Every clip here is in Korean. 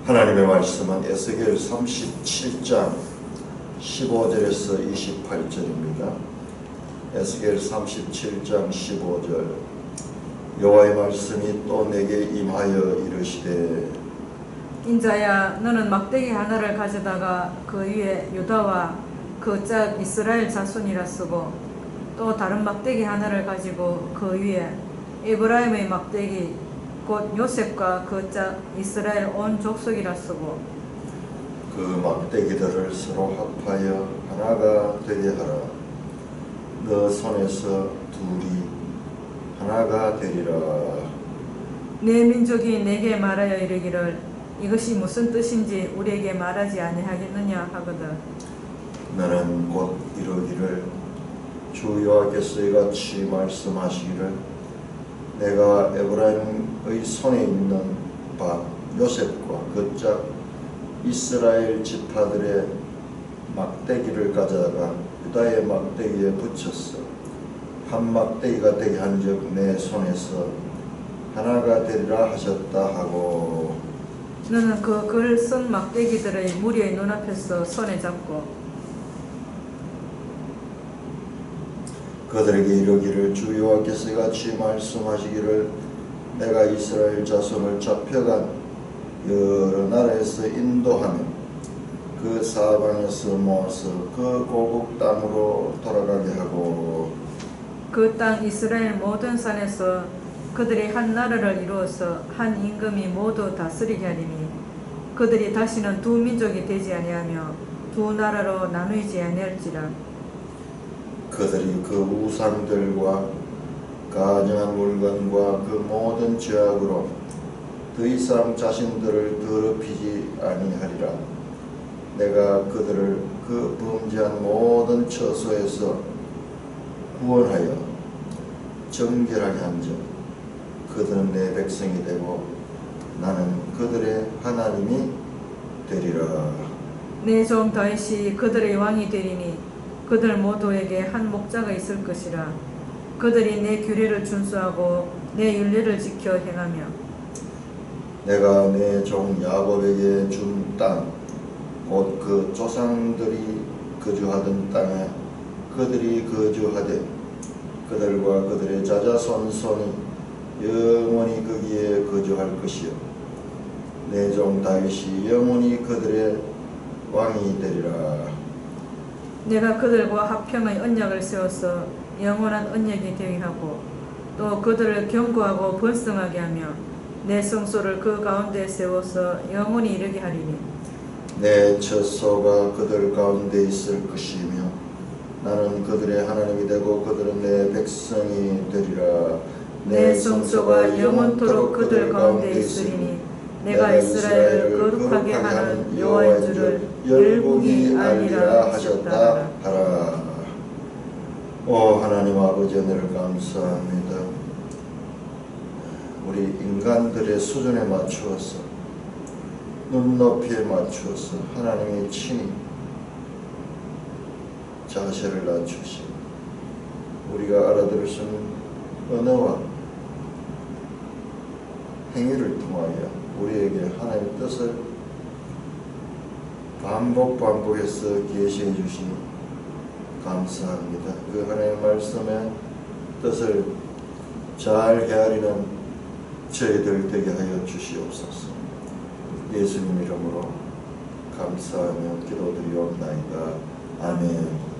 하나님의 말씀은 에스겔 37장 15절에서 28절입니다. 에스겔 37장 15절. 여호와의 말씀이 또 내게 임하여 이르시되 인자야, 너는 막대기 하나를 가져다가 그 위에 유다와 그 짝 이스라엘 자손이라 쓰고, 또 다른 막대기 하나를 가지고 그 위에 에브라임의 막대기 곧 요셉과 그 짝 이스라엘 온 족속이라 쓰고, 그 막대기들을 서로 합하여 하나가 되게 하라. 너 손에서 둘이 하나가 되리라. 내 민족이 내게 말하여 이르기를 이것이 무슨 뜻인지 우리에게 말하지 아니하겠느냐 하거든. 너는 곧 이르기를 주 여호와께서 이같이 말씀하시기를 내가 에브라임의 손에 있는 바 요셉과 그 짝 이스라엘 지파들의 막대기를 가져다가 유다의 막대기에 붙였어. 한 막대기가 되게 한즉 내 손에서 하나가 되리라 하셨다 하고, 너는 그 글 쓴 막대기들의 무리의 눈앞에서 손에 잡고 그들에게 이르기를 주 여호와께서 같이 말씀하시기를 내가 이스라엘 자손을 잡혀간 여러 나라에서 인도하며 그 사방에서 모아서 그 고국 땅으로 돌아가게 하고, 그 땅 이스라엘 모든 산에서 그들이 한 나라를 이루어서 한 임금이 모두 다스리게 하리니 그들이 다시는 두 민족이 되지 아니하며 두 나라로 나누지 아니할지라. 그들이 그 우상들과 가증한 물건과 그 모든 죄악으로 더 이상 자신들을 더럽히지 아니하리라. 내가 그들을 그 범죄한 모든 처소에서 구원하여 정결하게 한즉 그들은 내 백성이 되고 나는 그들의 하나님이 되리라. 내 종 다윗이 그들의 왕이 되리니 그들 모두에게 한 목자가 있을 것이라. 그들이 내 규례를 준수하고 내 율례를 지켜 행하며 내가 내 종 야곱에게 준 땅 곧 그 조상들이 거주하던 땅에 그들이 거주하되 그들과 그들의 자자손손이 영원히 거기에 거주할 것이요 내 종 다윗이 영원히 그들의 왕이 되리라. 내가 그들과 화평의 언약을 세워서 영원한 언약이 되게 하고 또 그들을 견고하고 번성하게 하며 내 성소를 그 가운데 세워서 영원히 이르게 하리니 내 처소가 그들 가운데 있을 것이며 나는 그들의 하나님이 되고 그들은 내 백성이 되리라. 내 성소가 영원토록 그들 가운데 있으리니 내가 이스라엘을 거룩하게 하는 여호와인 줄을 열국이 알리라 하셨다 하라. 오 하나님 아버지 은혜를 감사합니다. 우리 인간들의 수준에 맞추어서 눈높이에 맞추어서 하나님의 친히 자세를 낮추시고 우리가 알아들을 수 있는 언어와 행위를 통하여 우리에게 하나님의 뜻을 반복해서 계시해 주시니 감사합니다. 그 하나님의 말씀의 뜻을 잘 헤아리는 저희들 되게 하여 주시옵소서. 예수님 이름으로 감사하며 기도드리옵나이다. 아멘.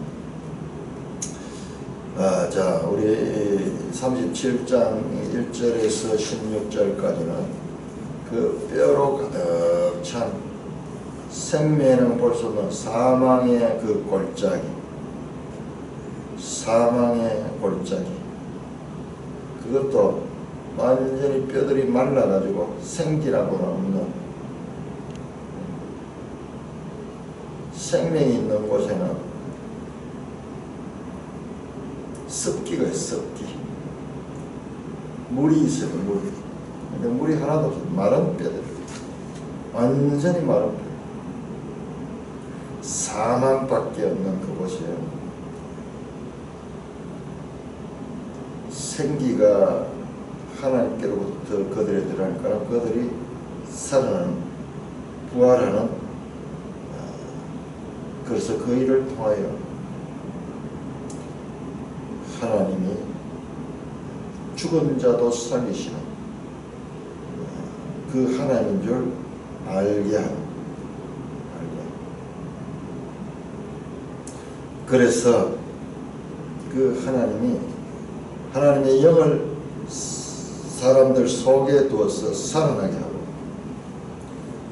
자, 우리 37장 1절에서 16절까지는 그 뼈로 가득 찬 생명은 볼 수 없는 사망의 그 골짜기, 사망의 골짜기, 그것도 완전히 뼈들이 말라가지고 생기라고는 없는, 생명이 있는 곳에는 습기가 있어요. 습기. 물이 있어요. 근데 물이 하나도 없어요. 마른 뼈들, 완전히 마른 뼈, 사망밖에 없는 그곳이에요. 생기가 하나님께로부터 그들에 들어가니까 그들이 살아나는 부활하는 그래서 그 일을 통하여 하나님이 죽은 자도 살리시는 그 하나님인 줄 알게 하는 그래서 그 하나님이 하나님의 영을 사람들 속에 두어서 살아나게 하고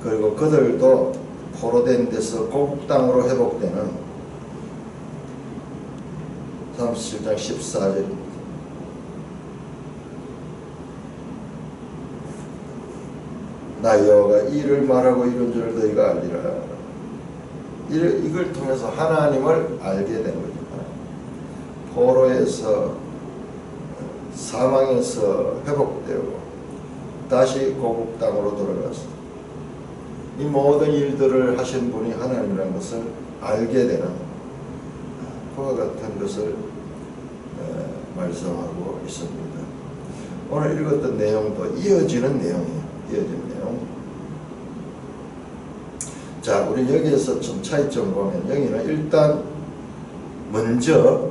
그리고 그들도 포로된 데서 고국 땅으로 회복되는 37장 14절입니다. 나 여호와가 이를 말하고 이런 줄 너희가 알리라. 이걸 통해서 하나님을 알게 되는 거죠. 포로에서 사망에서 회복되고 다시 고국 땅으로 돌아가서 이 모든 일들을 하신 분이 하나님이라는 것을 알게 되는 그와 같은 것을 말씀하고 있습니다. 오늘 읽었던 내용도 이어지는 내용이에요. 이어지는 내용. 자, 우리 여기에서 좀 차이점 보면 여기는 일단 먼저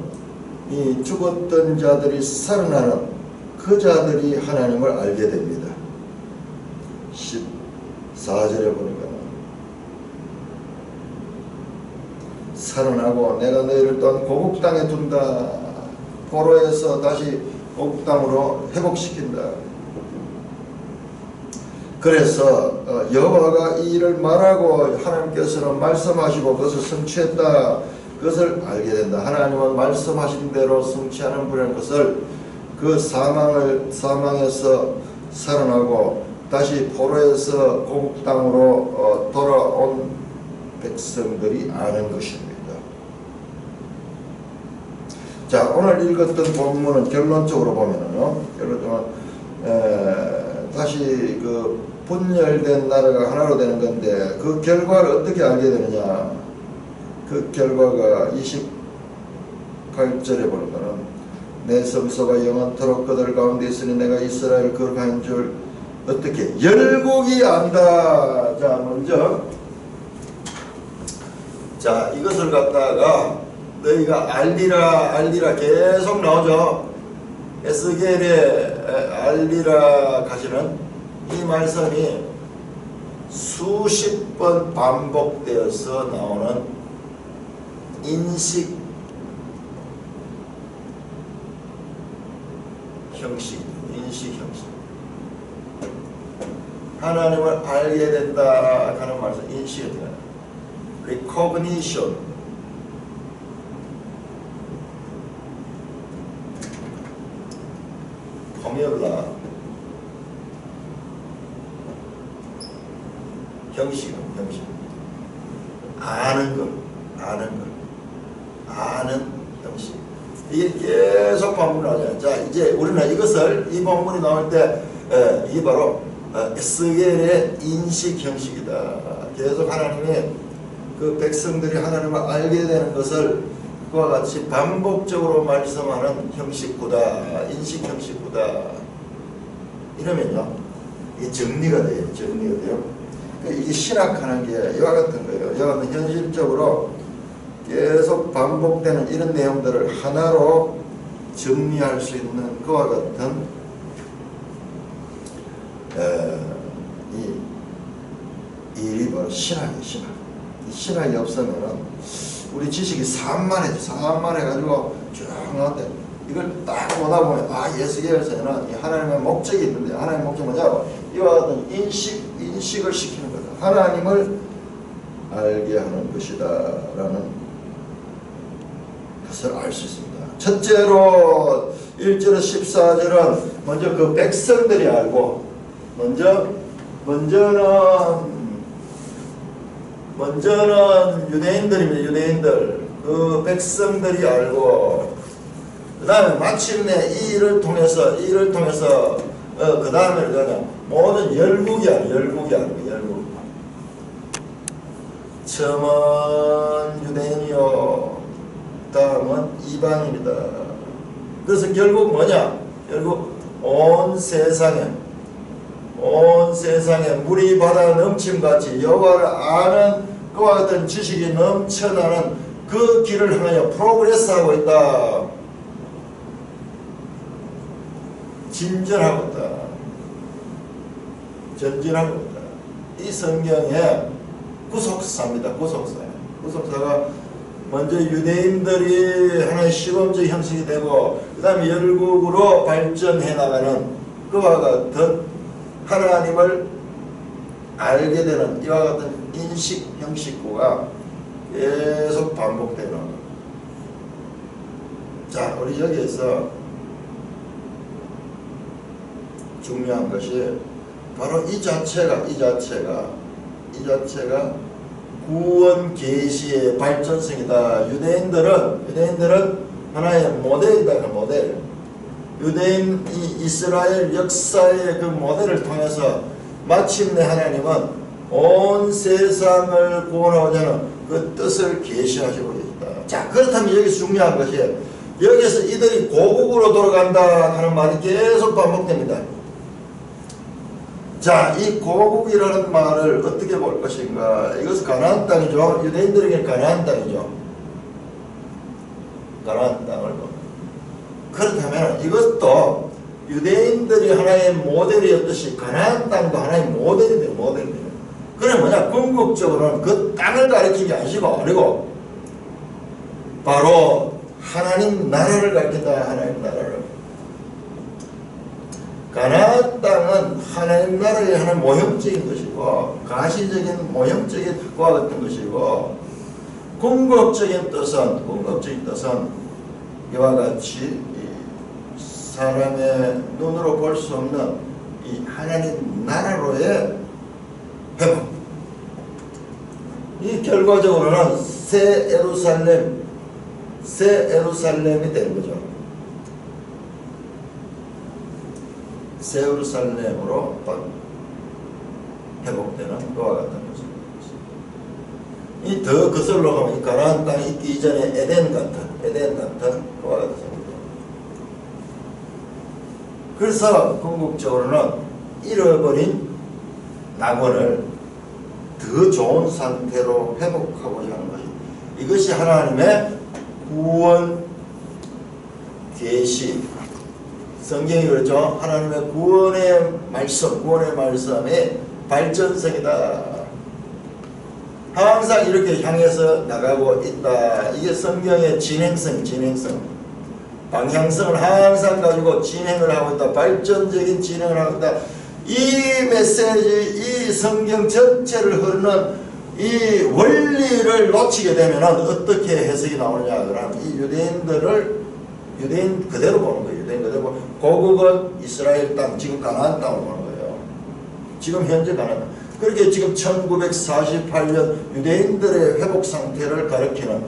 이 죽었던 자들이 살아나는 그 자들이 하나님을 알게 됩니다. 14절에 보니까 살아나고 내가 너희를 또한 고국 땅에 둔다. 포로에서 다시 고국 땅으로 회복시킨다. 그래서 여호와가 이 일을 말하고 하나님께서는 말씀하시고 그것을 성취했다. 그것을 알게 된다. 하나님은 말씀하신 대로 성취하는 분이라는 것을 그 사망에서 살아나고 다시 포로에서 고국 땅으로 돌아온 백성들이 아는 것입니다. 자, 오늘 읽었던 본문은 결론적으로 보면은 다시 그 분열된 나라가 하나로 되는 건데 그 결과를 어떻게 알게 되느냐? 그 결과가 28절에 보니까는 내 성소가 영원토록 그들 가운데 있으니 내가 이스라엘 거룩한 줄 어떻게 열국이 안다. 자 이것을 갖다가 너희가 알리라 계속 나오죠. 에스겔에 알리라 가시는 이 말씀이 수십 번 반복되어서 나오는 인식 형식. 하나님을 알게 된다 하는 말씀 인식이 돼요. recognition. 포뮬라. 형식. 아는 형식. 이게 계속 반복하잖아요. 자, 이제 우리는 이것을 이 본문이 나올 때 이게 바로 에스겔의 인식 형식이다. 계속 하나님의 그 백성들이 하나님을 알게 되는 것을 그와 같이 반복적으로 말씀하는 형식구다. 인식 형식구다. 이러면요, 이게 정리가 돼요. 이게 신학하는 게 이와 같은 거예요. 이와 같은 현실적으로 계속 반복되는 이런 내용들을 하나로 정리할 수 있는 그와 같은 이 일이 바로 신학이에요. 신학이 없으면은 우리 지식이 산만해가지고 쭉 나왔대. 이걸 딱 보다 보면 예수계에서는 하나님의 목적이 있는데 하나님의 목적이 뭐냐? 이와 같은 인식을 시키는 거다. 하나님을 알게 하는 것이다 라는 것을 알 수 있습니다. 첫째로 1절에서 14절은 먼저 그 백성들이 알고 먼저는 유대인들입니다. 유대인들 그 백성들이 알고 그 다음에 마침내 이 일을 통해서 그 다음에 그냥 모든 열국이 알고 열국. 처음은 유대인이요 다음은 이방인이다. 그래서 결국 뭐냐? 결국 온 세상에 온 세상에 물이 바다 넘침같이 여호와를 아는 그와 같은 지식이 넘쳐나는 그 길을 향하여 프로그레스하고 있다. 진전하고 있다. 전진하고 있다. 이 성경의 구속사입니다. 구속사가 먼저 유대인들이 하나의 시범적 형식이 되고 그 다음에 열국으로 발전해 나가는 그와 같은 하나님을 알게 되는 이와 같은 인식 형식구가 계속 반복되는. 자, 우리 여기에서 중요한 것이 바로 이 자체가 구원 계시의 발전성이다. 유대인들은 하나의 모델이다. 모델. 유대인 이스라엘 역사의 그 모델을 통해서 마침내 하나님은 온 세상을 구원하고자 하는 그 뜻을 계시하시고 있다. 자, 그렇다면 여기서 중요한 것이 여기서 이들이 고국으로 돌아간다 하는 말이 계속 반복됩니다. 자, 이 고국이라는 말을 어떻게 볼 것인가? 이것은 가나안 땅이죠. 유대인들에게는 가나안 땅이죠. 가나안 땅을 봅니다. 그렇다면 이것도 유대인들이 하나의 모델이었듯이 가나안 땅도 하나의 모델이 돼요. 그래 뭐냐? 궁극적으로는 그 땅을 가리키는 게 아니고 바로 하나님 나라를 가리킨다. 하나님 나라를. 가나안 땅은 하나님 나라의 하나의 모형적인 것이고 가시적인 모형적인 그와 같은 것이고 궁극적인 뜻은 이와 같이 사람의 눈으로 볼 수 없는 이 하나님 나라로의 회복. 이 결과적으로는 새 예루살렘이 되는 거죠. 새 예루살렘으로 회복되는 그와 같은 것입니다. 이 더 거슬러 가면 이 가나안 땅에 있기 이전에 에덴 같은 그와 같은 것입니다. 그래서 궁극적으로는 잃어버린 낙원을 더 좋은 상태로 회복하고자 하는 것이 이것이 하나님의 구원 계시. 성경이 그렇죠. 하나님의 구원의 말씀의 발전성이다. 항상 이렇게 향해서 나가고 있다. 이게 성경의 진행성. 방향성을 항상 가지고 진행을 하고 있다. 발전적인 진행을 하고 있다. 이 메시지, 이 성경 전체를 흐르는 이 원리를 놓치게 되면 어떻게 해석이 나오느냐. 그러면 이 유대인 그대로 보는 거예요. 유대인 그대로. 고국은 이스라엘 땅, 지금 가나안 땅을 보는 거예요. 지금 현재 가나안 땅. 그렇게 지금 1948년 유대인들의 회복 상태를 가리키는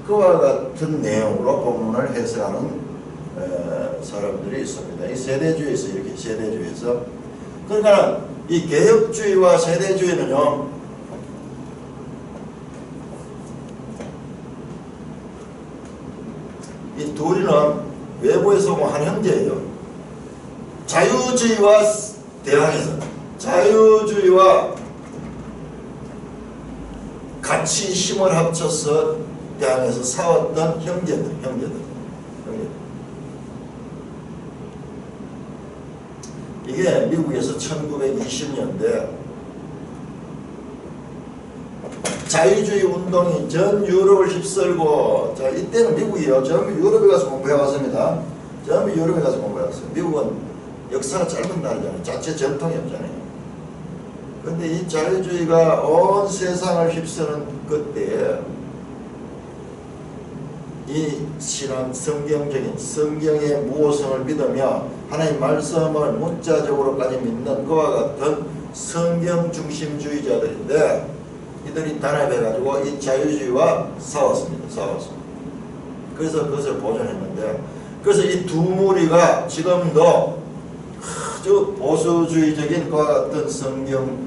그와 같은 내용으로 본문을 해석하는 사람들이 있습니다. 이 세대주의에서 그러니까 이 개혁주의와 세대주의는요, 이 둘이는 외부에서 온 한 형제예요. 자유주의와 대항해서 자유주의와 같이 힘을 합쳐서 대항해서 싸웠던 형제들. 이게 미국에서 1920년대 자유주의 운동이 전 유럽을 휩쓸고, 자, 이때는 미국이요. 전부 유럽에 가서 공부해왔습니다. 미국은 역사가 짧은 나라잖아요. 자체 전통이 없잖아요. 근데 이 자유주의가 온 세상을 휩쓰는 그때에 이 신앙, 성경의 무호성을 믿으며 하나님 말씀을 문자적으로까지 믿는 그와 같은 성경 중심주의자들인데 이들이 단합해가지고 이 자유주의와 싸웠습니다. 그래서 그것을 보존했는데, 그래서 이 두 무리가 지금도 아주 보수주의적인 그와 같은 성경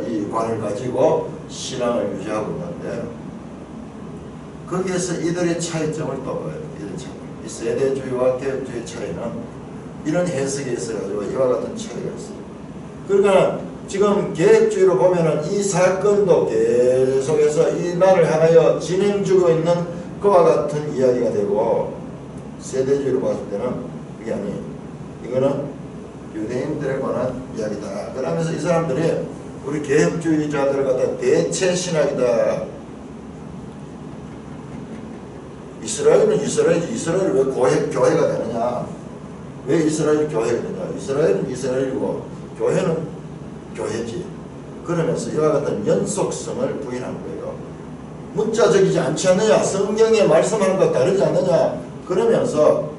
이 관을 가지고 신앙을 유지하고 있는데, 거기에서 이들의 차이점을 또 봐요. 이 세대주의와 개혁주의 차이는 이런 해석에 있어가지고 이와 같은 차이가 있어요. 그러니까 지금 계획주의로 보면은 이 사건도 계속해서 이 나라를 향하여 진행 중에 있는 그와 같은 이야기가 되고, 세대주의로 봤을 때는 그게 아니에요. 이거는 유대인들에 관한 이야기다. 그러면서 이 사람들이 우리 개혁주의자들을 갖다 대체 신학이다. 이스라엘은 이스라엘이지. 이스라엘이 왜 교회가 되느냐? 왜 이스라엘이 교회가 되느냐? 이스라엘은 이스라엘이고 교회는 교회지. 그러면서 이와 같은 연속성을 부인하는 거예요. 문자적이지 않지 않느냐? 성경에 말씀하는 것 다르지 않느냐? 그러면서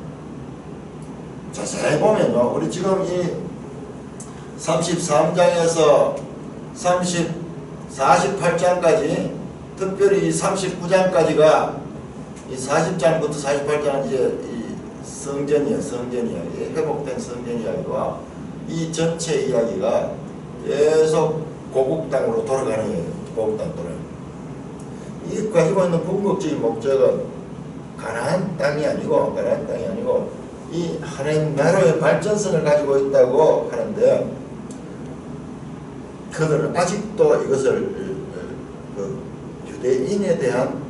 자세히 보면요, 우리 지금 이 33장에서 48장까지, 특별히 이 39장까지가 이 40장부터 48장은 이제 이 성전 이야기, 회복된 성전 이야기와 이 전체 이야기가 계속 고국 땅으로 돌아가는 거예요. 고국 땅 돌아가는. 이 가지고 있는 궁극적인 목적은 가나안 땅이 아니고 이 하나님 나라의 발전성을 가지고 있다고 하는데, 그들은 아직도 이것을 그 유대인에 대한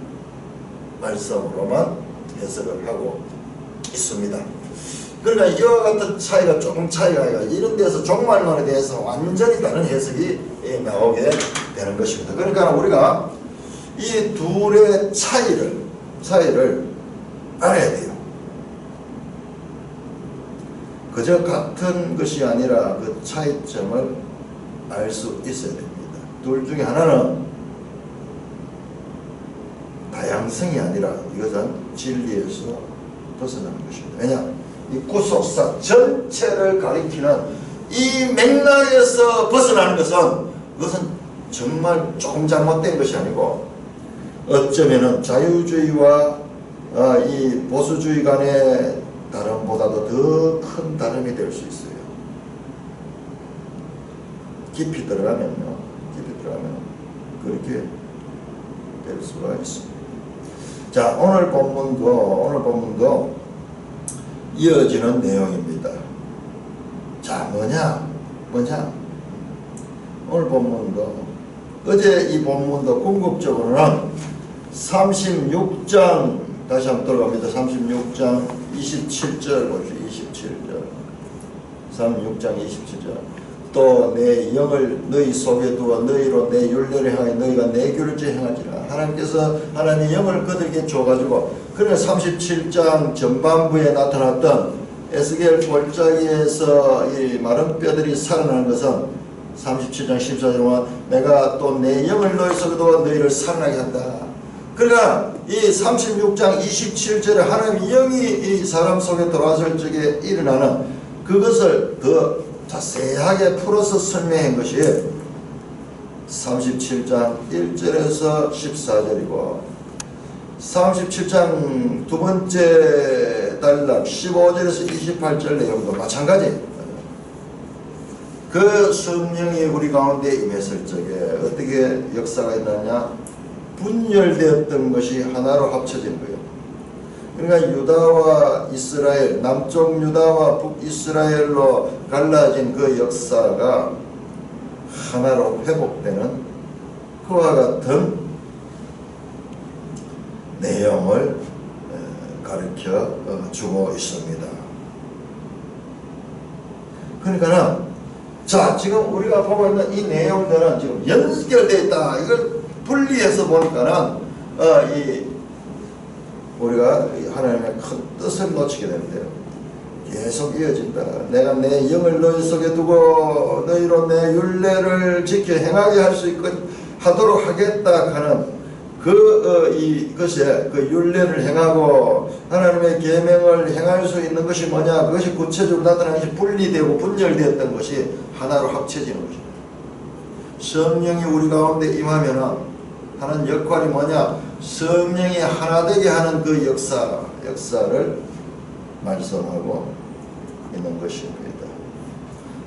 말씀으로만 해석을 하고 있습니다. 그러니까 이와 같은 차이가 이런 데서 종말론에 대해서 완전히 다른 해석이 나오게 되는 것입니다. 그러니까 우리가 이 둘의 차이를 알아야 돼요. 그저 같은 것이 아니라 그 차이점을 알 수 있어야 됩니다. 둘 중에 하나는 다양성이 아니라 이것은 진리에서 벗어나는 것입니다. 왜냐? 이 구속사 전체를 가리키는 이 맥락에서 벗어나는 그것은 정말 조금 잘못된 것이 아니고, 어쩌면은 자유주의와 이 보수주의 간의 다름보다도 더 큰 다름이 될 수 있어요. 깊이 들어가면 그렇게 될 수가 있습니다. 자, 오늘 본문도 이어지는 내용입니다. 자, 뭐냐? 오늘 본문도, 어제 이 본문도 궁극적으로는 36장, 다시 한번 들어갑니다. 36장 27절 봅시다. 27절. 36장 27절. 또 내 영을 너희 속에 두어 너희로 내 율례를 행하여 너희가 내 규례를 행하지라. 하나님께서 하나님의 영을 그들에게 줘가지고, 그러나 37장 전반부에 나타났던 에스겔 골짜기에서 이 마른 뼈들이 살아나는 것은 37장 14절에 내가 또 내 영을 너희 속에 두어 너희를 살아나게 한다. 그러나 이 36장 27절에 하나님의 영이 이 사람 속에 들어왔을 적에 일어나는 그것을 더 자세하게 풀어서 설명한 것이 37장 1절에서 14절이고, 37장 두 번째 단락 15절에서 28절 내용도 마찬가지. 그 성령이 우리 가운데 임했을 적에 어떻게 역사가 있느냐? 분열되었던 것이 하나로 합쳐진 거예요. 그러니까 유다와 이스라엘, 남쪽 유다와 북이스라엘로 갈라진 그 역사가 하나로 회복되는 그와 같은 내용을 가르쳐 주고 있습니다. 그러니까 자, 지금 우리가 보고 있는 이 내용들은 지금 연결되어 있다. 이걸 분리해서 보니까는 우리가 하나님의 큰 뜻을 놓치게 되는데요. 계속 이어진다. 내가 내 영을 너희 속에 두고 너희로 내 율례를 지켜 행하게 할 수 하도록 하겠다 하는 이것에 그 율례를 행하고 하나님의 계명을 행할 수 있는 것이 뭐냐? 그것이 구체적으로 나타나는 것이 분리되고 분열되었던 것이 하나로 합쳐지는 것입니다. 성령이 우리 가운데 임하면은 하는 역할이 뭐냐? 성령이 하나 되게 하는 그 역사를 말씀하고 있는 것입니다.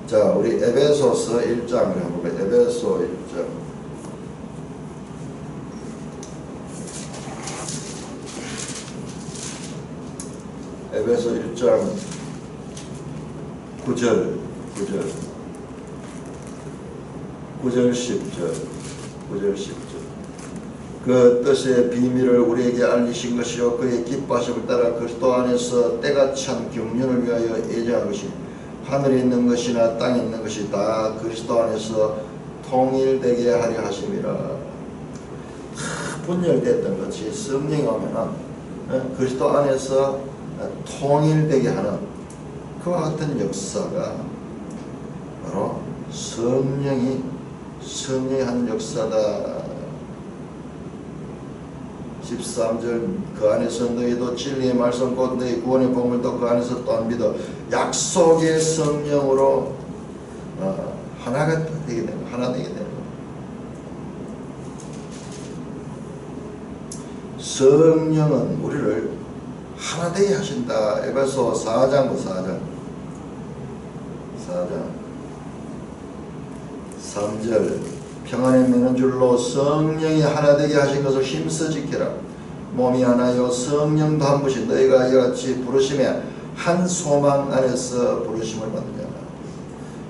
자, 우리 에베소서 1장을 해볼까요? 에베소 1장. 에베소 1장 9절. 9절 10절 9절 10절 그 뜻의 비밀을 우리에게 알리신 것이요 그의 기뻐하심을 따라 그리스도 안에서 때가 찬 경륜을 위하여 예정한 것이 하늘에 있는 것이나 땅에 있는 것이 다 그리스도 안에서 통일되게 하려 하심이라. 분열됐던 것이 성령이 오면은 그리스도 안에서 통일되게 하는 그와 같은 역사가 바로 성령이 하는 역사다. 13절 그 안에서 너희도 진리의 말씀 곧 너희 구원의 보물도 그 안에서 또한 믿어 약속의 성령으로 하나가 되게 되는 하나 되게 되는 거예요. 성령은 우리를 하나 되게 하신다. 에베소 4장 3절 평안에 매는 줄로 성령이 하나 되게 하신 것을 힘써 지켜라. 몸이 하나요 성령도 한 분이신 너희가 이같이 부르심에 한 소망 안에서 부르심을 받느냐.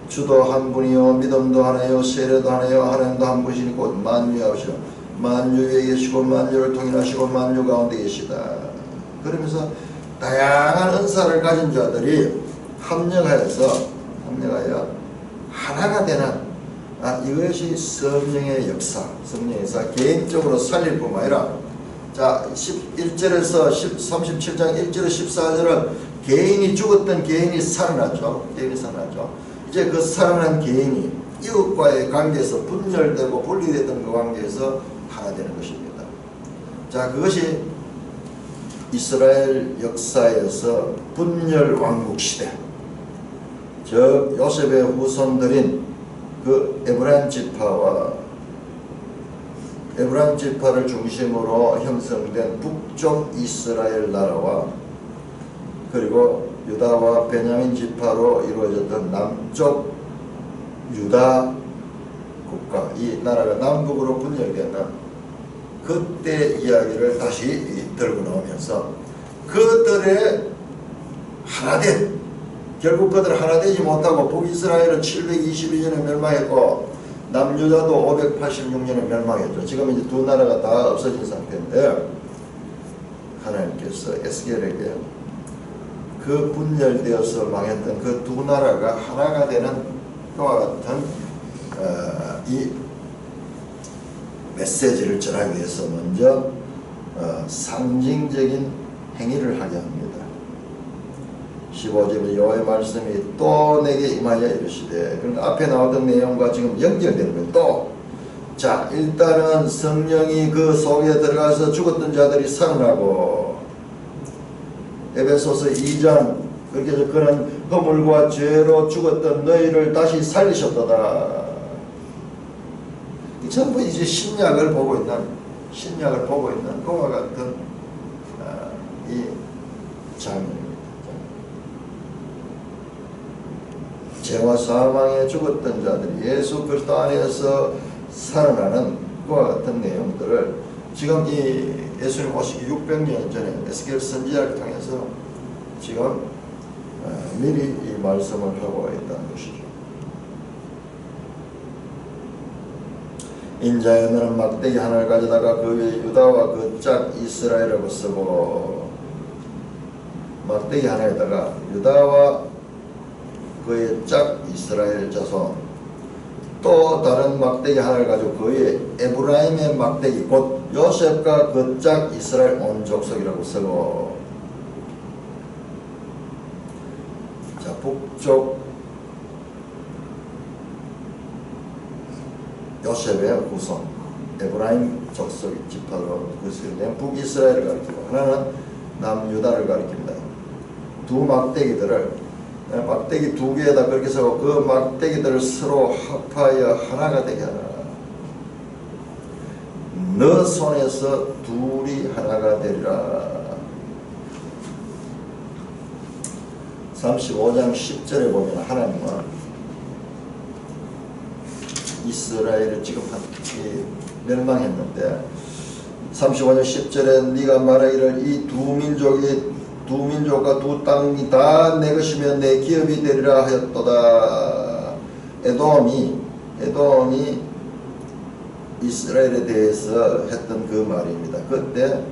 주도 한 분이요 믿음도 하나요 세례도 하나요 하나님도 한 분이시니 곧 만유하시오 만유 위에 계시고 만유를 통일하시고 만유 가운데 계시다. 그러면서 다양한 은사를 가진 자들이 합력하여 하나가 되는 이것이 성령의 역사, 성령의 역사 개인적으로 살릴 뿐만 아니라 자 11절에서 37장 1절에서 14절은 개인이 죽었던 개인이 살아났죠. 이제 그 살아난 개인이 이웃과의 관계에서 분열되고 분리됐던 그 관계에서 하나 되는 것입니다. 자 그것이 이스라엘 역사에서 분열 왕국 시대 즉 요셉의 후손들인 그 에브라임 지파를 중심으로 형성된 북쪽 이스라엘 나라와 그리고 유다와 베냐민 지파로 이루어졌던 남쪽 유다 국가 이 나라가 남북으로 분열되는 그때 이야기를 다시 들고 나오면서 그들의 하나된 결국 그들 하나 되지 못하고 북이스라엘은 722년에 멸망했고 남유다도 586년에 멸망했죠. 지금 이제 두 나라가 다 없어진 상태인데 하나님께서 에스겔에게 그 분열되어서 망했던 그 두 나라가 하나가 되는 그와 같은 이 메시지를 전하기 위해서 먼저 상징적인 행위를 하게 합니다. 15절에 여호와의 말씀이 또 내게 임하여 이르시되 그러니까 앞에 나오던 내용과 지금 연결되는 거예요. 또 자 일단은 성령이 그 속에 들어가서 죽었던 자들이 살아나고 에베소서 2장 그렇게 해서 그는 허물과 죄로 죽었던 너희를 다시 살리셨도다. 이 전부 이제 신약을 보고 있는 그와 같은 이 장면입니다. 죄와 사망에 죽었던 자들이 예수 그리스도 안에서 살아나는 그와 같은 내용들을 지금 이 예수님 오시기 600년 전에 에스겔 선지자를 통해서 지금 미리 이 말씀을 하고 있다는 것이죠. 인자여 너는 막대기 하나를 가져다가 그 위에 유다와 그 짝 이스라엘이라고 쓰고 막대기 하나에다가 유다와 그의 짝 이스라엘 자손 또 다른 막대기 하나를 가지고 그 위에 에브라임의 막대기 곧 요셉과 그 짝 이스라엘 온 족속이라고 쓰고 자 북쪽 요셉의 후손 에브라임 족속 지파로 그것을 북이스라엘을 가리키고 하나는 남유다를 가리킵니다. 두 막대기들을 막대기 두 개에다 그렇게 서고 그 막대기들을 서로 합하여 하나가 되게 하라. 너 손에서 둘이 하나가 되리라. 35장 10절에 보면 하나님은 이스라엘을 지금 멸망했는데 35장 10절에 네가 말하기를 이 두 민족과 두 땅이 다 내 것이며 내 기업이 되리라 하였도다. 에돔이 이스라엘에 대해서 했던 그 말입니다. 그때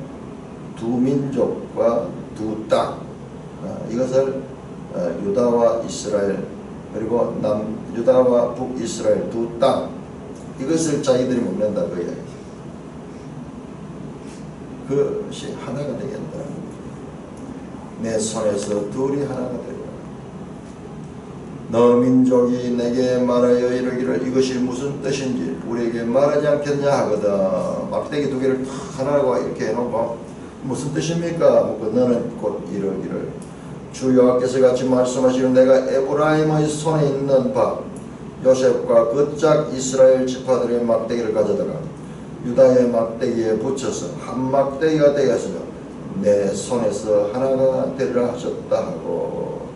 두 민족과 두 땅, 이것을 유다와 이스라엘 그리고 유다와 북이스라엘 두 땅, 이것을 자기들이 먹는다 그 이야기죠. 그것이 하나가 되겠다. 내 손에서 둘이 하나가 되리라. 너 민족이 내게 말하여 이르기를 이것이 무슨 뜻인지 우리에게 말하지 않겠냐 하거든. 막대기 두 개를 하나라고 이렇게 해놓고 무슨 뜻입니까? 너는 곧 이르기를 주 여호와께서 같이 말씀하시는 내가 에브라임의 손에 있는 바 요셉과 그 짝 이스라엘 지파들의 막대기를 가져다가 유다의 막대기에 붙여서 한 막대기가 되게 하시며 내 손에서 하나가 되리라 하셨다 하고,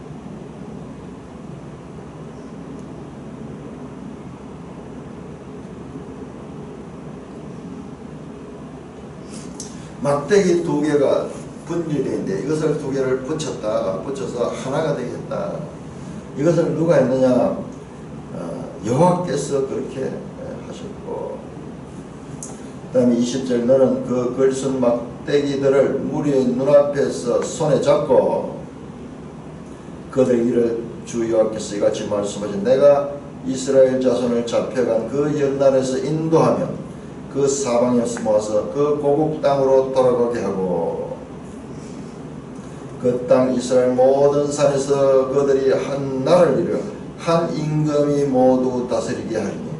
막대기 두 개가 분리되어 있는데 이것을 두 개를 붙여서 하나가 되겠다. 이것을 누가 했느냐? 여호와께서 그렇게 하셨고, 그 다음에 20절 너는 그 걸순 막대기들을 무리의 눈앞에서 손에 잡고 그들 이를 주 여호와께서 이같이 말씀하신 내가 이스라엘 자손을 잡혀간 그 옛날에서 인도하며 그 사방에서 모아서 그 고국 땅으로 돌아가게 하고 그 땅 이스라엘 모든 산에서 그들이 한 나라를 이루어 한 임금이 모두 다스리게 하리니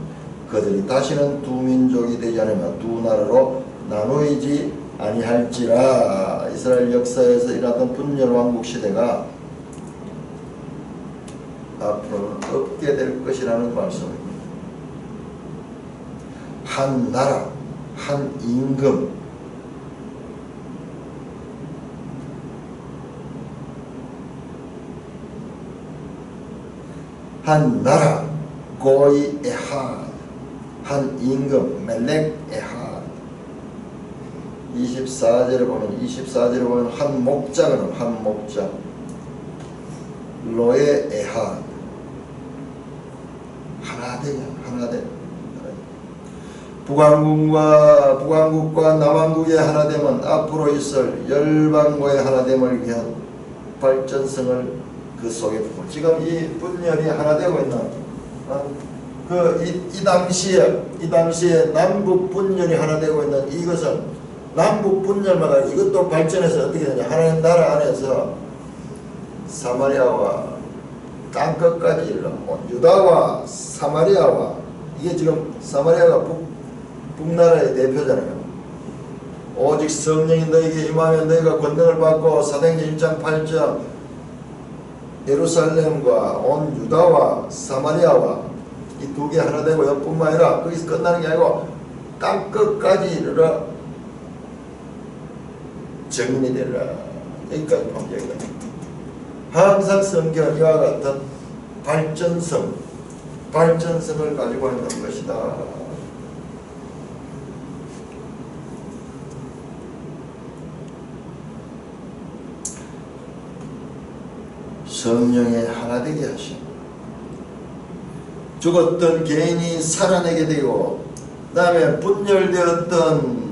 그들이 다시는 두 민족이 되지 않으며 두 나라로 나누이지 아니할지라. 이스라엘 역사에서 일어났던 분열 왕국 시대가 앞으로는 없게 될 것이라는 말씀입니다. 한 나라, 한 임금, 한 나라, 고이 에하, 한 임금, 멜렉 에하. 24절에 보면 한 목자가 한 목자, 로에 에하. 하나 되냐. 북왕국과 남왕국의 하나됨은 앞으로 있을 열방과의 하나됨을 위한 발전성을 그 속에 품고, 지금 이 분열이 하나 되고 있는 이 당시에 남북 분열이 하나 되고 있는 이것은 남북 분열마다 이것도 발전해서 어떻게 되냐? 하나님 나라 안에서 사마리아와 땅끝까지 일러 유다와 사마리아와, 이게 지금 사마리아가 북나라의 대표잖아요. 오직 성령이 너에게 임하면 너희가 권능을 받고 사도행전 1장 8절 예루살렘과 온 유다와 사마리아와 이 두 개 하나 되고 뿐만 아니라 거기서 끝나는 게 아니고 땅끝까지 이르러 정인이 되리라. 여기까지 보면 여기까지. 항상 성경 이와 같은 발전성을 가지고 있는 것이다. 성령의 하나 되게 하심. 죽었던 개인이 살아내게 되고, 그 다음에 분열되었던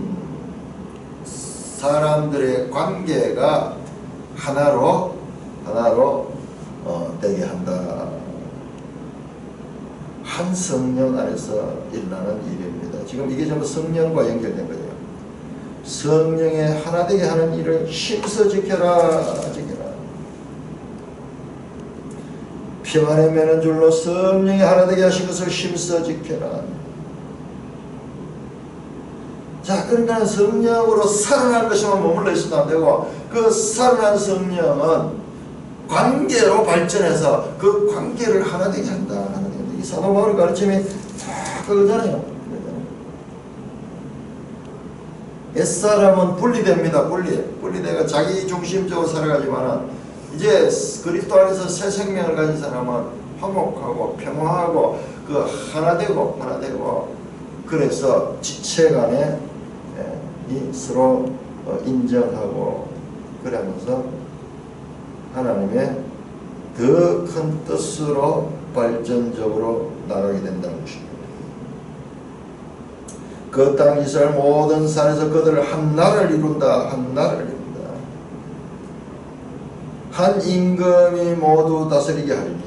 사람들의 관계가 하나로 되게 한다. 한 성령 안에서 일어나는 일입니다. 지금 이게 전부 성령과 연결된 거예요. 성령의 하나 되게 하는 일을 힘써 지켜라. 평안에 매는 줄로 성령이 하나 되게 하신 것을 힘써 지켜라. 자, 그러니까 성령으로 살아난 것이만 머물러 있어도 안 되고, 그 살아난 성령은 관계로 발전해서 그 관계를 하나 되게 한다. 이 사도 바울의 가르침이 다 그거잖아요. 옛사람은 분리됩니다. 분리되가 자기 중심적으로 살아가지만은 이제 그리스도 안에서 새 생명을 가진 사람은 화목하고 평화하고 그 하나 되고 그래서 지체 간에 서로 인정하고 그러면서 하나님의 더 큰 뜻으로 발전적으로 나가게 된다는 것입니다. 그 땅 이스라엘 모든 산에서 그들을 한 나라를 이룬다. 한 나라를 이룬다. 한 임금이 모두 다스리게 하리니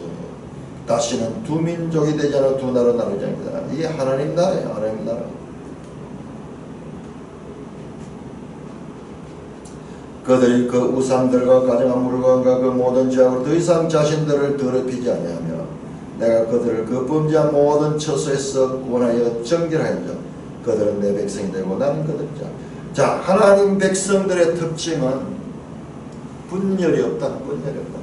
다시는 두 민족이 되지 않아 두 나라 나누지 아니라. 이게 하나님 나라예요. 하나님 나라. 그들이 그 우상들과 가증한 물건과 그 모든 죄악으로 더 이상 자신들을 더럽히지 아니하며 내가 그들을 그 범죄한 모든 처소에서 구원하여 정결하였다. 그들은 내 백성이 되고 나는 그들 자, 하나님 백성들의 특징은 분열이 없다. 분열이 없다.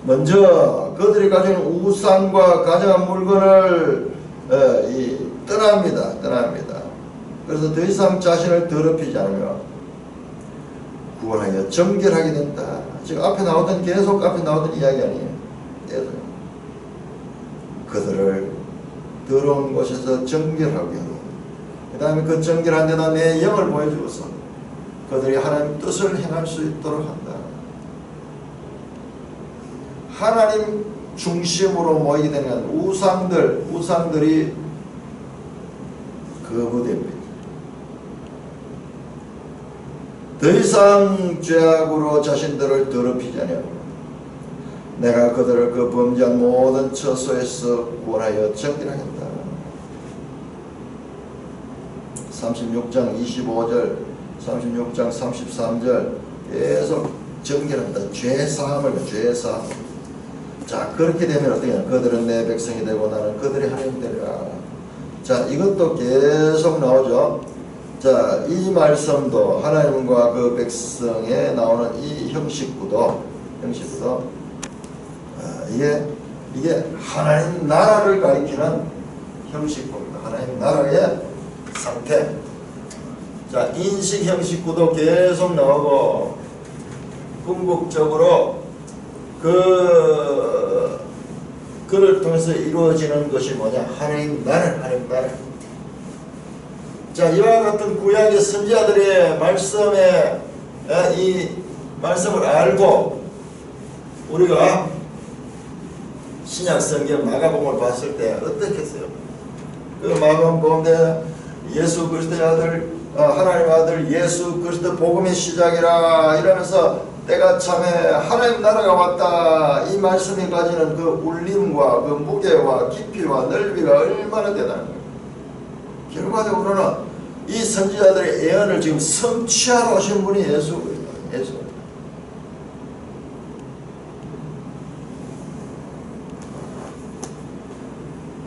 먼저 그들이 가진 우상과 가증한 물건을 떠납니다. 떠납니다. 그래서 더 이상 자신을 더럽히지 않으며 구원하여 정결하게 된다. 지금 앞에 나오던 계속 앞에 나오던 이야기 아니에요. 그들을 더러운 곳에서 정결하게 하고 그 다음에 그 정결한 데다 내 영을 보여주고서 그들이 하나님 뜻을 행할 수 있도록 한다. 하나님 중심으로 모이게 되는 우상들이 거부됩니다. 더 이상 죄악으로 자신들을 더럽히지 아니하고 내가 그들을 그 범죄한 모든 처소에서 구원하여 정결하겠다. 36장 25절 36장 33절 계속 정결한다. 죄사함을 죄사함. 자, 그렇게 되면 어떻게 하냐. 그들은 내 백성이 되고 나는 그들의 하나님 되리라. 자, 이것도 계속 나오죠. 자, 이 말씀도 하나님과 그 백성에 나오는 이 형식구도 이게 하나님 나라를 가리키는 형식구입니다. 하나님 나라의 상태. 자, 인식 형식구도 계속 나오고 궁극적으로 그를 통해서 이루어지는 것이 뭐냐? 하나님 나라. 자, 이와 같은 구약의 선지자들의 말씀에 이 말씀을 알고 우리가 신약 성경 마가복음을 봤을 때 어떻게 했어요? 그 마가복음 보는데 예수 그리스도의 아들 하나님의 아들 예수 그리스도 복음의 시작이라 이러면서 때가 참에 하나님 나라가 왔다. 이 말씀이 가지는 그 울림과 그 무게와 깊이와 넓이가 얼마나 대단한 거예요. 결과적으로는 이 선지자들의 예언을 지금 성취하러 오신 분이 예수예요. 예수.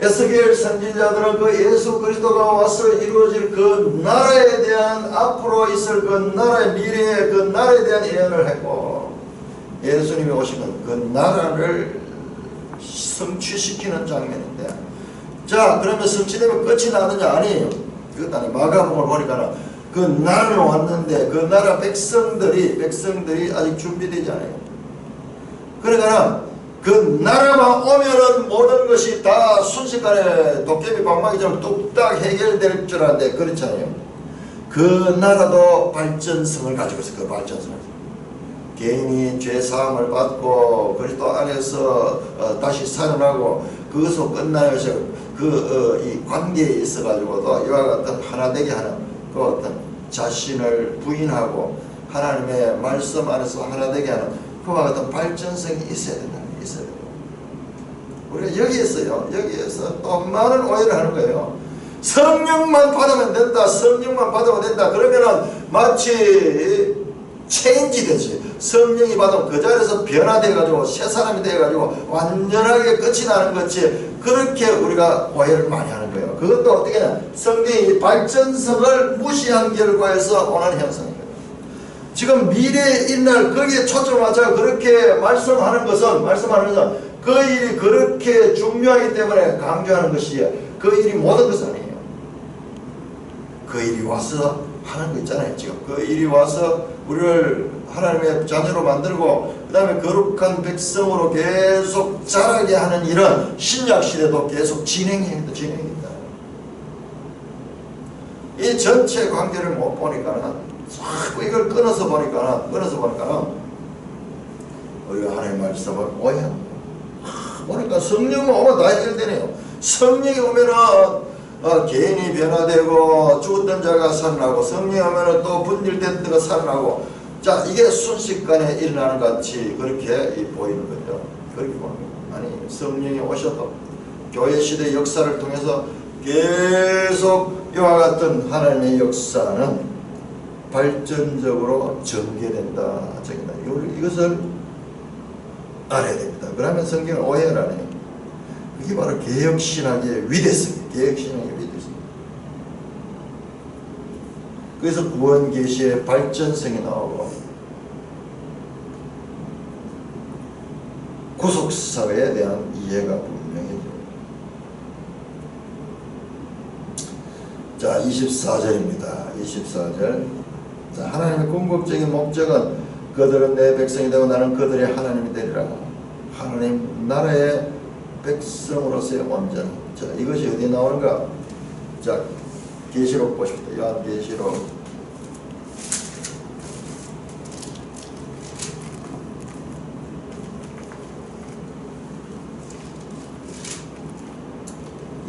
에스겔 선지자들은 그 예수 그리스도가 와서 이루어질 그 나라에 대한 앞으로 있을 그 나라의 미래의 그 나라에 대한 예언을 했고 예수님이 오시면 그 나라를 성취시키는 장면인데 자 그러면 성취되면 끝이 나느냐? 아니에요. 그것 아니 마가복음을 보니까 그 나라는 왔는데 그 나라 백성들이 아직 준비되지 않아요. 그러니까 그 나라만 오면은 모든 것이 다 순식간에 도깨비 방망이처럼 뚝딱 해결될 줄 알았는데 그렇잖아요. 그 나라도 발전성을 가지고 있어요. 그 발전성을. 개인이 죄사함을 받고 그리스도 안에서 다시 살아나고 그것으로 끝나야죠. 이 관계에 있어가지고도 이와 같은 하나 되게 하는 그 어떤 자신을 부인하고 하나님의 말씀 안에서 하나 되게 하는 그와 같은 발전성이 있어야 된다. 우리가 여기에서 또 많은 오해를 하는 거예요. 성령만 받으면 된다. 성령만 받으면 된다. 그러면은 마치 체인지 되지. 성령이 받으면 그 자리에서 변화돼가지고 새 사람이 돼가지고 완전하게 끝이 나는 것이 그렇게 우리가 오해를 많이 하는 거예요. 그것도 어떻게 하냐. 성경이 발전성을 무시한 결과에서 오는 현상이에요. 지금 미래에 있날 거기에 초점을 맞춰 그렇게 말씀하는 것은 그 일이 그렇게 중요하기 때문에 강조하는 것이에요. 그 일이 모든 것은 아니에요. 그 일이 와서 하는 거 있잖아요. 지금 그 일이 와서 우리를 하나님의 자녀로 만들고 그 다음에 거룩한 백성으로 계속 자라게 하는 일은 신약시대도 계속 진행입니다. 이 전체 관계를 못 보니까는 자꾸 이걸 끊어서 보니까는 우리가 하나님의 말씀을 오해합니다. 보니까 성령만 오면 다 해결되네요. 성령이 오면은 개인이 변화되고 죽었던 자가 살아나고 성령하면 또 분열된 자가 살아나고 자 이게 순식간에 일어나는 것 같이 그렇게 보이는 거죠. 그렇게 보는 거예요. 아니 성령이 오셔도 교회 시대 역사를 통해서 계속 이와 같은 하나님의 역사는 발전적으로 전개된다. 이것을 알아야 됩니다. 그러면 성경은 오해를 안 해요. 그게 바로 개혁신학의 위대성이에요. 개혁신학의 위대성. 그래서 구원계시의 발전성이 나오고 구속사회에 대한 이해가 분명해져요. 자, 24절입니다. 24절. 자, 하나님의 궁극적인 목적은 그들은 내 백성이 되고 나는 그들의 하나님이 되리라. 하나님 나라의 백성으로서의 온전. 자, 이것이 어디에 나오는가? 자, 계시록 보십시오. 요한계시록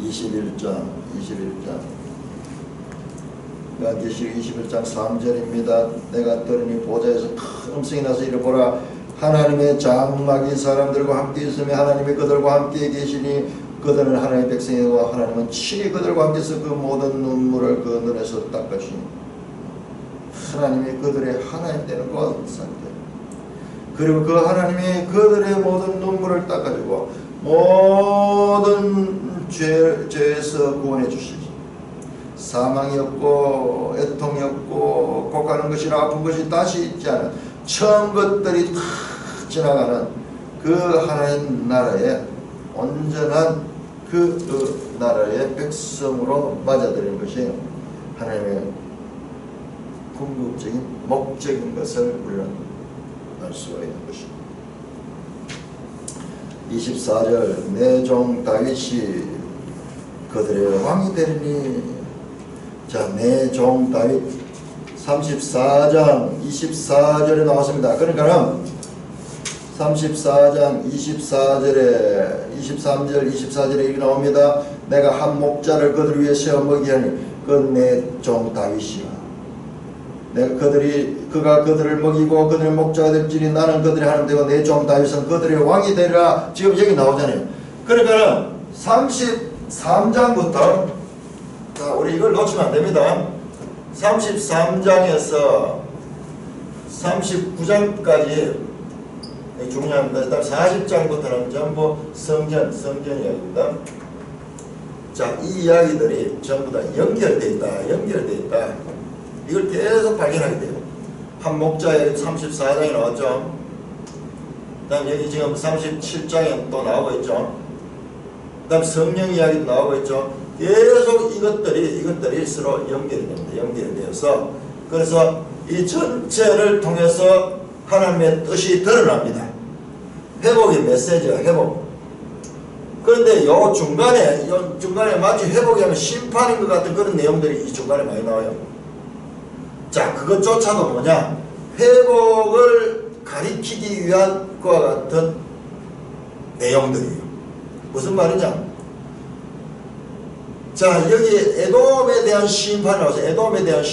21장 요한계시록 21장 3절입니다. 내가 들으니 보좌에서 큰 음성이 나서 이르보라 하나님의 장막이 사람들과 함께 있으며 하나님이 그들과 함께 계시니 그들은 하나님의 백성이고 하나님은 친히 그들과 함께서 그 모든 눈물을 그 눈에서 닦으시니 하나님이 그들의 하나님 되는 것 상태. 그리고 그 하나님이 그들의 모든 눈물을 닦아주고 모든 죄에서 구원해 주시지. 사망이 없고 애통이 없고 곡하는 것이나 아픈 것이 다시 있지 않은 처음 것들이 다 지나가는 그 하나님 나라의 온전한 그 나라의 백성으로 맞아들이는 것이 하나님의 궁극적인 목적인 것을 우리는 알 수가 있는 것입니다. 24절 내 종 다윗이 그들의 왕이 되리니 자, 내 종 다윗 34장 24절에 나왔습니다. 그러니까는 34장 24절에 23절 24절에 이렇게 나옵니다. 내가 한 목자를 그들 위해 세워 먹이하니 그건 내 종 다윗이야. 그가 그들을 먹이고 그들의 목자가 될지니 나는 그들의 하나님 되고 내 종 다윗은 그들의 왕이 되리라. 지금 여기 나오잖아요. 그러니까는 33장부터 자, 우리 이걸 놓치면 안 됩니다. 33장에서 39장까지 중요합니다. 일단 40장부터는 전부 성전 이야기입니다. 자, 이 이야기들이 전부 다 연결되어 있다. 이걸 계속 발견하게 돼요. 한 목자에 34장이 나왔죠. 그 다음 여기 지금 37장에 또 나오고 있죠. 그 다음 성령 이야기도 나오고 있죠. 계속 이것들이 서로 연결이 됩니다. 연결이 되어서 그래서 이 전체를 통해서 하나님의 뜻이 드러납니다. 회복의 메시지가 회복. 그런데 요 중간에 마치 회복이 하면 심판인 것 같은 그런 내용들이 이 중간에 많이 나와요. 자, 그것조차도 뭐냐? 회복을 가리키기 위한 것과 같은 내용들이에요. 무슨 말이냐? 자, 여기 에돔에 대한 심판이 나와서 에돔에 대한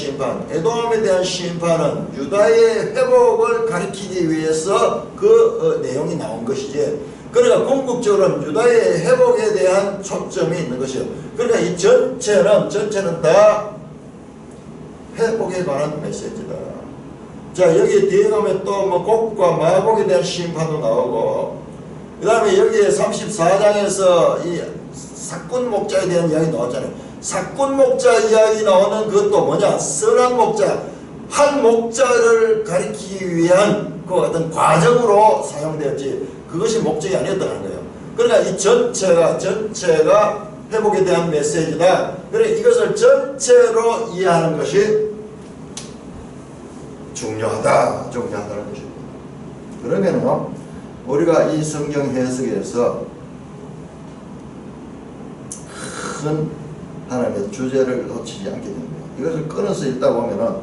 심판은 유다의 회복을 가리키기 위해서 그 내용이 나온 것이지. 그러니까 궁극적으로는 유다의 회복에 대한 초점이 있는 것이요. 그러니까 이 전체는 다 회복에 관한 메시지다. 자, 여기 뒤에 가면 또 뭐 곡과 마곡에 대한 심판도 나오고, 그 다음에 여기에 34장에서 이 사꾼 목자에 대한 이야기 나왔잖아요. 사꾼 목자 이야기 나오는 그것도 뭐냐? 선한 목자, 한 목자를 가리키기 위한 그 어떤 과정으로 사용되었지, 그것이 목적이 아니었다는 거예요. 그러니까 이 전체가 회복에 대한 메시지다. 그래, 이것을 전체로 이해하는 것이 중요하다는 것입니다. 그러면은 우리가 이 성경 해석에서 큰 하나님의 주제를 놓치지 않게 됩니다. 이것을 끊어서 읽다 보면은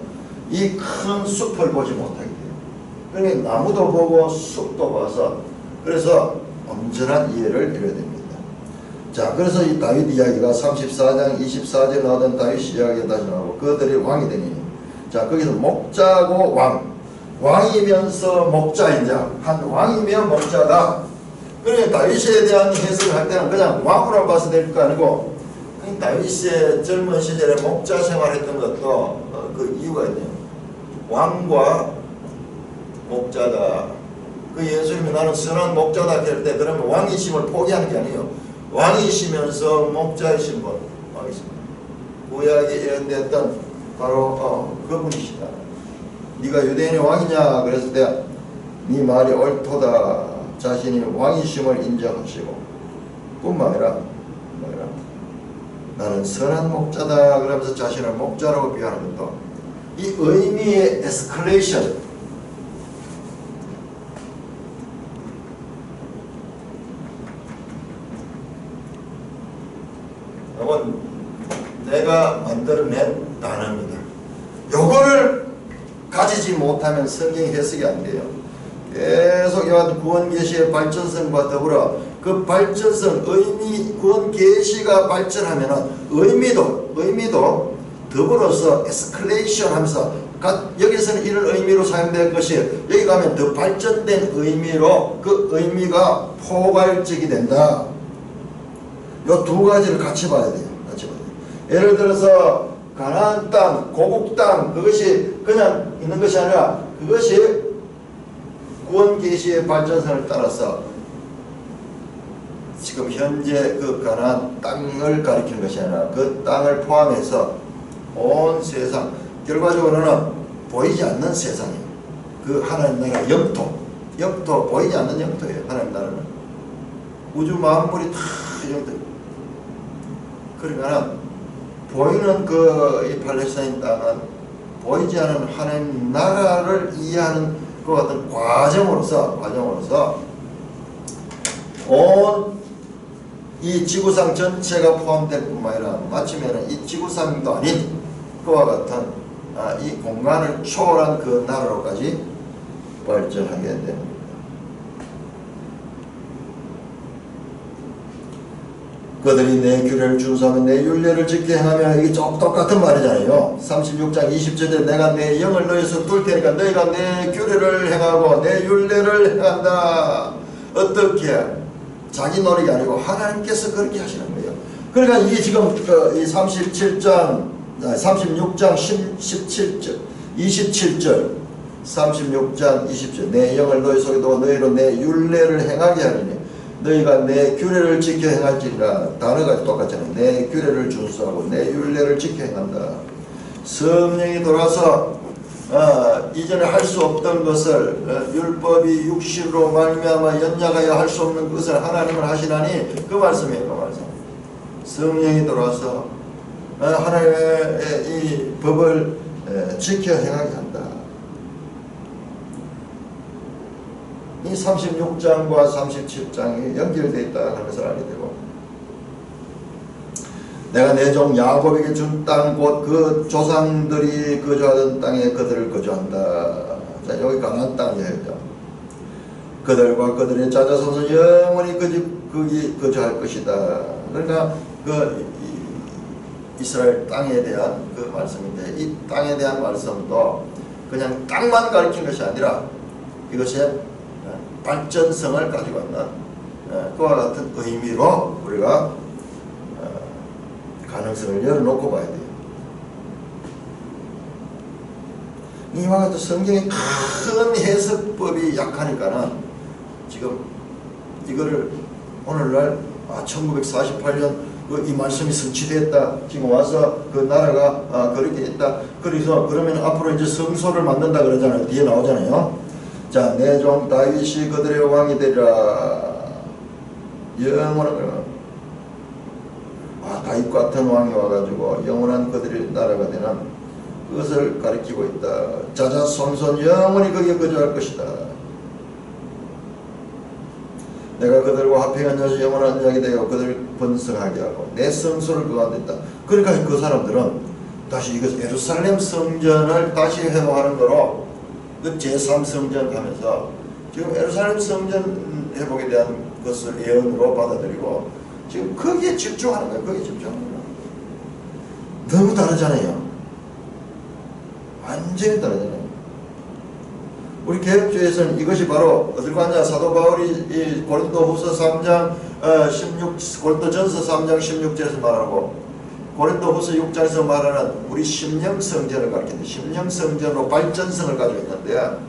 이 큰 숲을 보지 못하게 돼요. 그러니까 나무도 보고 숲도 봐서 그래서 온전한 이해를 이뤄야 됩니다. 자, 그래서 이 다윗 이야기가 34장 24절 나오던 다윗 이야기가 다시 나오고 그들이 왕이 되니, 자, 거기서 목자고 왕이면서 목자인 자, 한 왕이며 목자다. 그러니까 다윗에 대한 해석을 할 때는 그냥 왕으로 봐서 될 거 아니고, 다윗의 젊은 시절에 목자 생활했던 것도 그 이유가 있네요. 왕과 목자다. 그 예수님이 나는 선한 목자다 할 때, 그러면 왕이심을 포기하는 게 아니에요. 왕이시면서 목자이신 분, 왕이십니다. 구약에 예언됐던 바로 그분이시다. 네가 유대인의 왕이냐 그랬을 때 네 말이 옳도다. 자신이 왕이심을 인정하시고 뿐만 아니라 나는 선한 목자다 그러면서 자신을 목자라고 비유하는 것도 이 의미의 에스컬레이션, 이건 내가 만들어낸 단어입니다. 요거를 가지지 못하면 성경 해석이 안 돼요. 계속 이와 구원 계시의 발전성과 더불어 그 발전성, 구원 계시가 발전하면은 의미도 더불어서 에스컬레이션 하면서 여기서는 이런 의미로 사용될 것이 여기 가면 더 발전된 의미로 그 의미가 포괄적이 된다. 요 두 가지를 같이 봐야 돼요. 예를 들어서 가나안 땅, 고국 땅, 그것이 그냥 있는 것이 아니라 그것이 구원 계시의 발전선을 따라서 지금 현재 그 가나안 땅을 가리키는 것이 아니라 그 땅을 포함해서 온 세상, 결과적으로는 보이지 않는 세상이에요. 그 하나님 나라 영토 보이지 않는 영토예요. 하나님 나라는 우주 만물이 다 영토. 그러니까 보이는 이 팔레스타인 땅은 보이지 않은 하나님 나라를 이해하는 그 같은 과정으로서 온 이 지구상 전체가 포함될 뿐만 아니라 마침에는 이 지구상도 아닌 그와 같은 이 공간을 초월한 그 나라로까지 발전하게 됩니다. 그들이 내 규례를 준수하며 내 율례를 지켜 행하며, 이게 똑같은 말이잖아요. 36장 20절에 내가 내 영을 너희에서 둘 테니까 너희가 내 규례를 행하고 내 율례를 행한다. 어떻게? 자기 노력이 아니고 하나님께서 그렇게 하시는 거예요. 그러니까 이게 지금 이 36장 27절 36장 20절 내 영을 너희 속에 두어 너희로 내 율례를 행하게 하리니 너희가 내 규례를 지켜 행할지니라. 단어가 똑같잖아요. 내 규례를 준수하고 내 율례를 지켜 행한다. 성령이 돌아서 이전에 할 수 없던 것을 율법이 육신으로 말미암아 연약하여 할 수 없는 것을 하나님을 하시나니, 그 말씀이에요. 그 말씀. 성령이 돌아서 하나님의 이 법을 지켜 행하게 한다. 이 36장과 37장이 연결되어 있다는 것을 알게 되고, 내가 내 종 야곱에게 준 땅 곧 그 조상들이 거주하던 땅에 그들을 거주한다. 자, 여기 가나안 땅이에요. 그들과 그들의 자자손은 영원히 거기 거주할 것이다. 그러니까 이스라엘 땅에 대한 그 말씀인데, 이 땅에 대한 말씀도 그냥 땅만 가르치는 것이 아니라 이것의 발전성을 가지고 있는 그와 같은 의미로 우리가 가능성을 열어놓고 봐야 돼요. 이와 같은 성경의 큰 해석법이 약하니까는 지금 이거를 오늘날 1948년 이 말씀이 성취됐다. 지금 와서 그 나라가 그렇게 있다. 그래서 그러면 앞으로 이제 성소를 만든다 그러잖아요. 뒤에 나오잖아요. 자, 내 종 다윗이 그들의 왕이 되리라. 영원한 다윗 같은 왕이 와가지고 영원한 그들의 나라가 되는 그것을 가리키고 있다. 자자손손 영원히 거기에 거주할 것이다. 내가 그들과 합행한 여시 영원한 약이 되어 그들을 번성하게 하고 내 성소를 그 가운데 있다. 그러니까 그 사람들은 다시 이것 예루살렘 성전을 다시 회복하는 거로 그 제3성전 하면서 지금 예루살렘 성전 회복에 대한 것을 예언으로 받아들이고, 지금 거기에 집중하는 거예요. 거기에 집중하는 거예요. 너무 다르잖아요. 완전히 다르잖아요. 우리 개혁주의에서는 이것이 바로 어딜 갔냐? 사도 바울이 이 고린도후서 3장 16, 고린도전서 3장 16절에서 말하고 고린도후서 6장에서 말하는 우리 심령성전을 가르치는데 심령성전으로 발전성을 가지고 있는데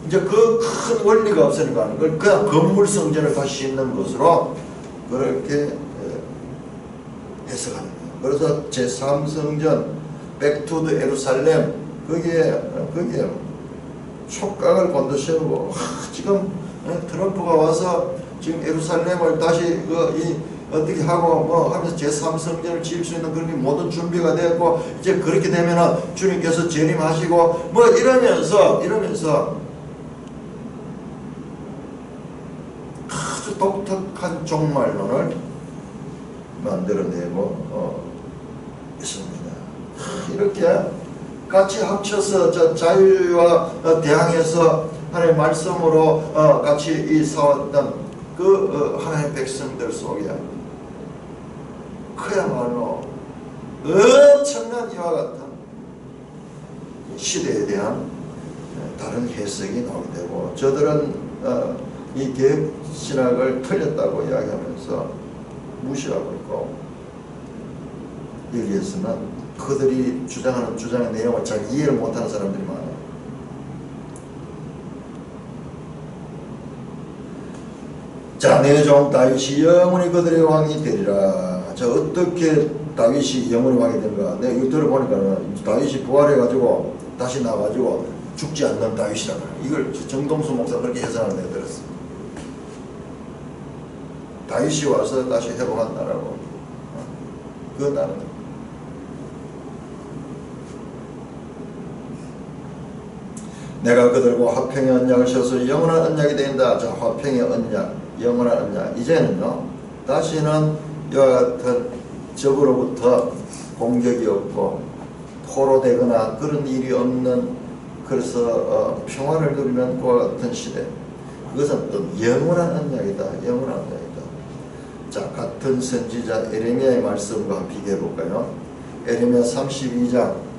이제 그 큰 원리가 없으니까 그걸 그냥 건물성전을 다시 짓는 것으로 그렇게 해석하는 거예요. 그래서 제3성전 백투드 예루살렘 거기에 촉각을 건드세우고 지금 트럼프가 와서 지금 예루살렘을 다시 어떻게 하고 뭐 하면서 제3성전을 지을 수 있는 그런 모든 준비가 되었고 이제 그렇게 되면은 주님께서 재림하시고 뭐 이러면서 아주 독특한 종말론을 만들어내고 있습니다. 이렇게 같이 합쳐서 저 자유와 대항해서 하나님의 말씀으로 같이 이 싸웠던 그 하나님의 백성들 속에 그야말로 엄청난 이와 같은 시대에 대한 다른 해석이 나오게 되고 저들은 이 개혁신학을 틀렸다고 이야기하면서 무시하고 있고 여기에서는 그들이 주장하는 주장의 내용을 잘 이해를 못하는 사람들이 많아요. 자, 내 종 다윗이 영원히 그들의 왕이 되리라. 자, 어떻게 다윗이 영원히 왕이 되는가? 내가 이거 들어보니까 다윗이 부활해가지고 다시 나와가지고 죽지 않는 다윗이라고 해요. 이걸 정동수 목사 그렇게 해석하는 내가 들었어. 다윗이 와서 다시 회복한다라고. 그건 나는 내가 그들과 화평의 언약을 셔서 영원한 언약이 된다. 자, 화평의 언약, 영원한 언약. 이제는요, 다시는 이와 같은 적으로부터 공격이 없고 포로되거나 그런 일이 없는 그래서 평화를 누리는 그와 같은 시대. 그것은 또 영원한 언약이다. 영원한 언약이다. 자, 같은 선지자 에레미야의 말씀과 한번 비교해 볼까요? 에레미야 32장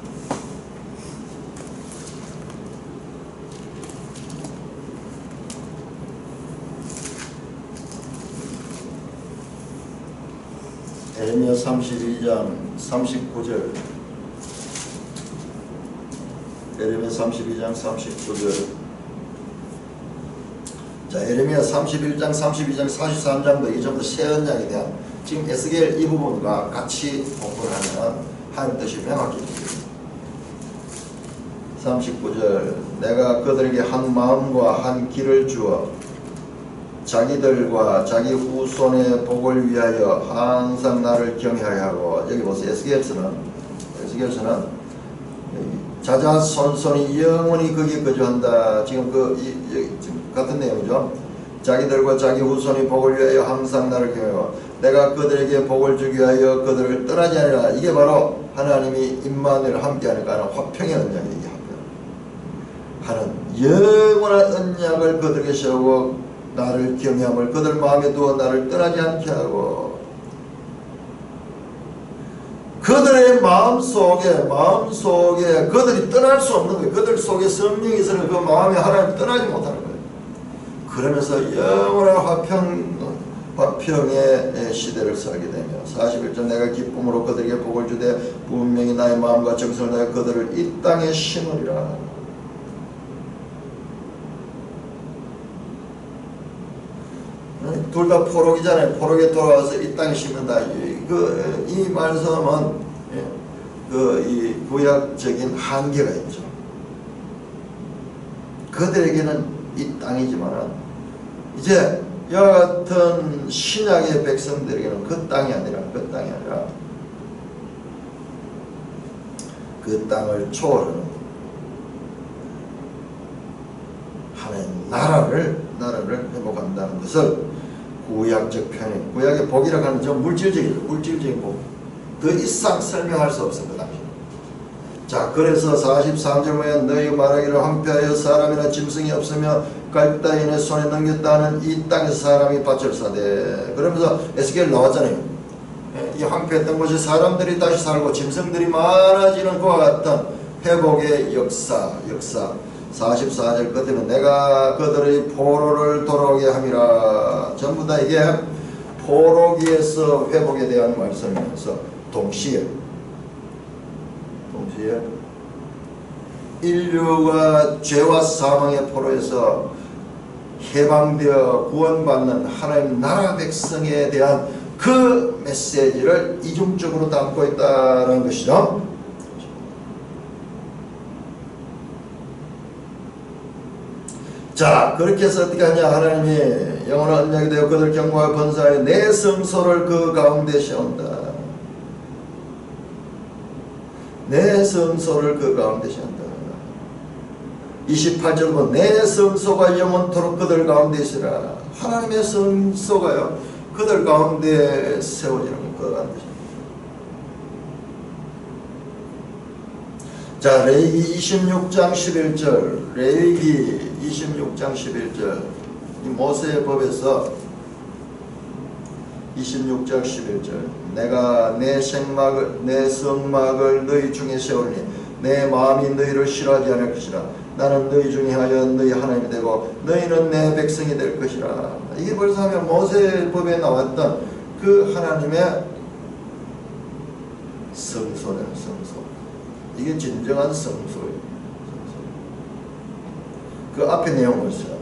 에레미야 32장 39절 에레미야 32장 39절 자, 에레미야 31장 32장 43장도 이 정도 새 언약에 대한 지금 에스겔 이 부분과 같이 공부를 하면 하나님 뜻이 명확히 보입니다. 39절 내가 그들에게 한 마음과 한 길을 주어 자기들과 자기 후손의 복을 위하여 항상 나를 경외하여 하고 여기 보세요. 에스겔서는 자자손손이 영원히 거기에 거주한다. 지금 지금 같은 내용이죠. 자기들과 자기 후손이 복을 위하여 항상 나를 경외하고 내가 그들에게 복을 주기 위하여 그들을 떠나지 않으라. 이게 바로 하나님이 임마누엘 함께하는 화평의 언약이에요. 하는 영원한 언약을 그들에게 세우고 나를 경외함을 그들 마음에 두어 나를 떠나지 않게 하고 그들의 마음속에 그들이 떠날 수 없는 거예요. 그들 속에 성령이 있으면 그 마음에 하나님 떠나지 못하는 거예요. 그러면서 영원한 화평의 시대를 살게 되며 41절 내가 기쁨으로 그들에게 복을 주되 분명히 나의 마음과 정성을 다해 그들을 이 땅에 심으리라. 둘 다 포록이잖아요. 포록에 돌아와서 이 땅에 심는다. 이 말씀은 이 구약적인 한계가 있죠. 그들에게는 이 땅이지만은 이제 이와 같은 신약의 백성들에게는 그 땅이 아니라 그 땅을 초월하는 하나님 나라를 회복한다는 것을 구약적 편에 구약의 복이라고 하는 좀 물질적인 복 더 이상 설명할 수 없습니다. 자, 그래서 43절 보면 너희 말하기를 황폐하여 사람이나 짐승이 없으며 갈대인의 손에 넘겼다는 이 땅에서 사람이 밭을 사되. 그러면서 에스겔 나왔잖아요. 이 황폐했던 곳에 사람들이 다시 살고 짐승들이 많아지는 그와 같은 회복의 역사 44절 끝에는 내가 그들의 포로를 돌아오게 함이라. 전부 다 이게 포로기에서 회복에 대한 말씀이면서 동시에 인류가 죄와 사망의 포로에서 해방되어 구원받는 하나님 나라 백성에 대한 그 메시지를 이중적으로 담고 있다는 것이죠. 자, 그렇게 해서 어떻게 하냐. 하나님이 영원한 언약이 되어 그들 경고와 번사하여 내 성소를 그 가운데 세운다. 내 성소를 그 가운데 세운다. 28절 보면 내 성소가 영원토록 그들 가운데 있으라. 하나님의 성소가요 그들 가운데 세워지는 것 같습니다. 자, 레위기 26장 11절 레위기 26장 11절 이 모세의 법에서 26장 11절 내가 내 성막을 너희 중에 세우니 내 마음이 너희를 싫어하지 않을 것이라. 나는 너희 중에 하여 너희 하나님이 되고 너희는 내 백성이 될 것이라. 이게 벌써 하면 모세의 법에 나왔던 그 하나님의 성소라는 성소. 이게 진정한 성소예요. 그 앞에 내용을 써요.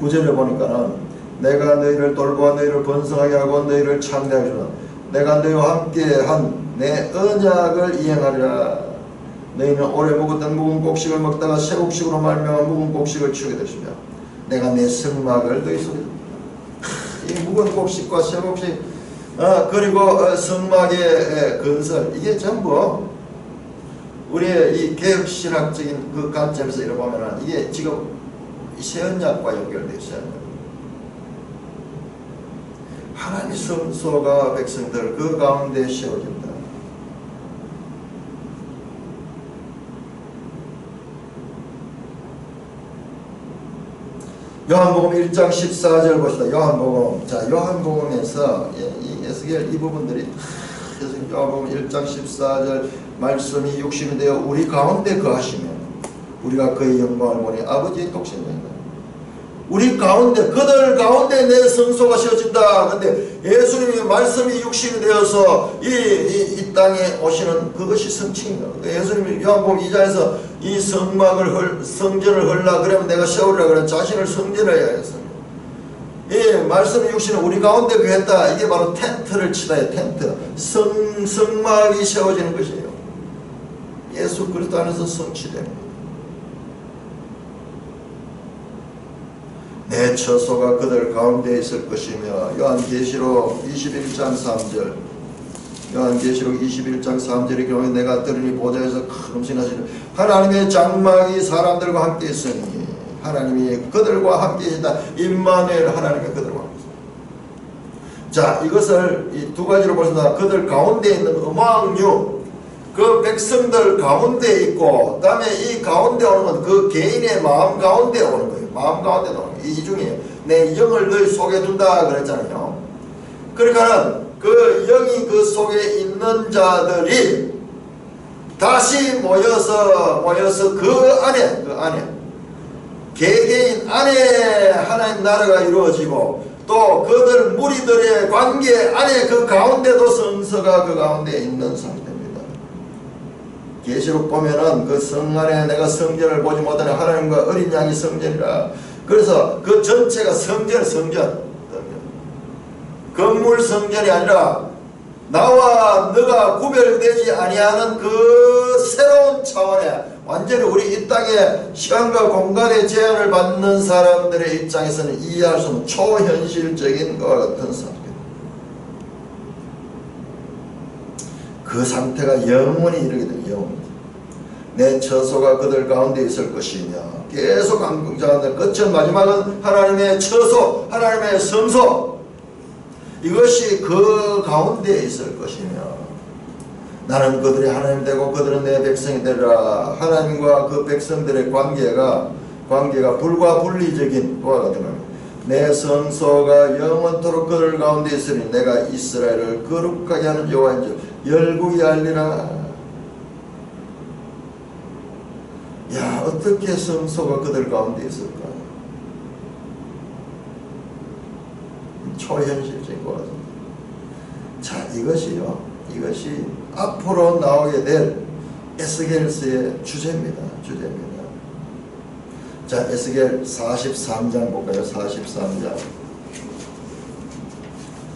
9절에 보니까는 내가 너희를 돌보아 너희를 번성하게 하고 너희를 창대하게 주라. 내가 너희와 함께 한 내 언약을 이행하리라. 너희는 오래 묵었던 묵은 곡식을 먹다가 새 곡식으로 말미암아 묵은 곡식을 치우게 되시며 내가 내 성막을 너희 속에 이 묵은 곡식과 새 곡식 그리고 성막의 건설 이게 전부 우리의 이 개혁신학적인 그 관점에서 이렇게 보면은 이게 지금 새 언약과 연결되어 있어요. 하나님의 성소가 백성들 그 가운데 세워진다. 요한복음 1장 14절 보시다. 요한복음. 자, 요한복음에서 이 에스겔 이 부분들이 요한복음 1장 14절 말씀이 육신이 되어 우리 가운데 거하시며 우리가 그의 영광을 보니 아버지의 독생자입니다. 우리 가운데 그들 가운데 내 성소가 세워진다. 근데 예수님이 말씀이 육신이 되어서 이 땅에 오시는 그것이 성취입니다. 예수님이 요한복음 2장에서 이 성전을 헐라 그러면 내가 세우리라 그래 자신을 성전해야 했습니다. 이 말씀이 육신은 우리 가운데 그했다. 이게 바로 텐트를 치다 해요. 텐트 성막이 세워지는 것이에요. 예수 그리스도 안에서 성취됩니다. 내 처소가 그들 가운데 있을 것이며 요한계시록 21장 3절 요한계시록 21장 3절의 경우에 내가 들으니 보좌에서 큰 음성이 나시니 하나님의 장막이 사람들과 함께 있으니 하나님이 그들과 함께 있다. 임마누엘 하나님이 그들과 함께 있다. 자, 이것을 이 두 가지로 보시다. 그들 가운데 있는 음악류 그 백성들 가운데 있고 그 다음에 이 가운데 오는 건 그 개인의 마음 가운데 오는 거예요. 마음 가운데 오는 거예요. 이 중에 내 영을 너희 속에 둔다 그랬잖아요. 그러니까는 그 영이 그 속에 있는 자들이 다시 모여서 그 안에 개개인 안에 하나님 나라가 이루어지고 또 그들 무리들의 관계 안에 그 가운데도 성서가 그 가운데 있는 상태입니다. 계시록 보면은 그 성 안에 내가 성전을 보지 못하니 하나님과 어린 양이 성전이라. 그래서 그 전체가 성전 건물 성전이 아니라 나와 너가 구별되지 아니하는 그 새로운 차원의 완전히 우리 이 땅에 시간과 공간의 제한을 받는 사람들의 입장에서는 이해할 수 없는 초현실적인 것과 같은 상태. 그 상태가 영원히 이르게 됩니다. 영원히. 내 처소가 그들 가운데 있을 것이며 계속 강조하는데 끝은 마지막은 하나님의 처소, 하나님의 성소 이것이 그 가운데 있을 것이며 나는 그들이 하나님 되고 그들은 내 백성이 되리라. 하나님과 그 백성들의 관계가 관계가 불과 분리적인 그와 같은 겁니다. 내 성소가 영원토록 그들 가운데 있으니 내가 이스라엘을 거룩하게 하는 여호와인 줄 열국이 알리라. 야, 어떻게 성소가 그들 가운데 있을까? 초현실적인 것 같습니다. 자, 이것이 앞으로 나오게 될 에스겔서의 주제입니다. 자, 에스겔 43장 볼까요? 43장.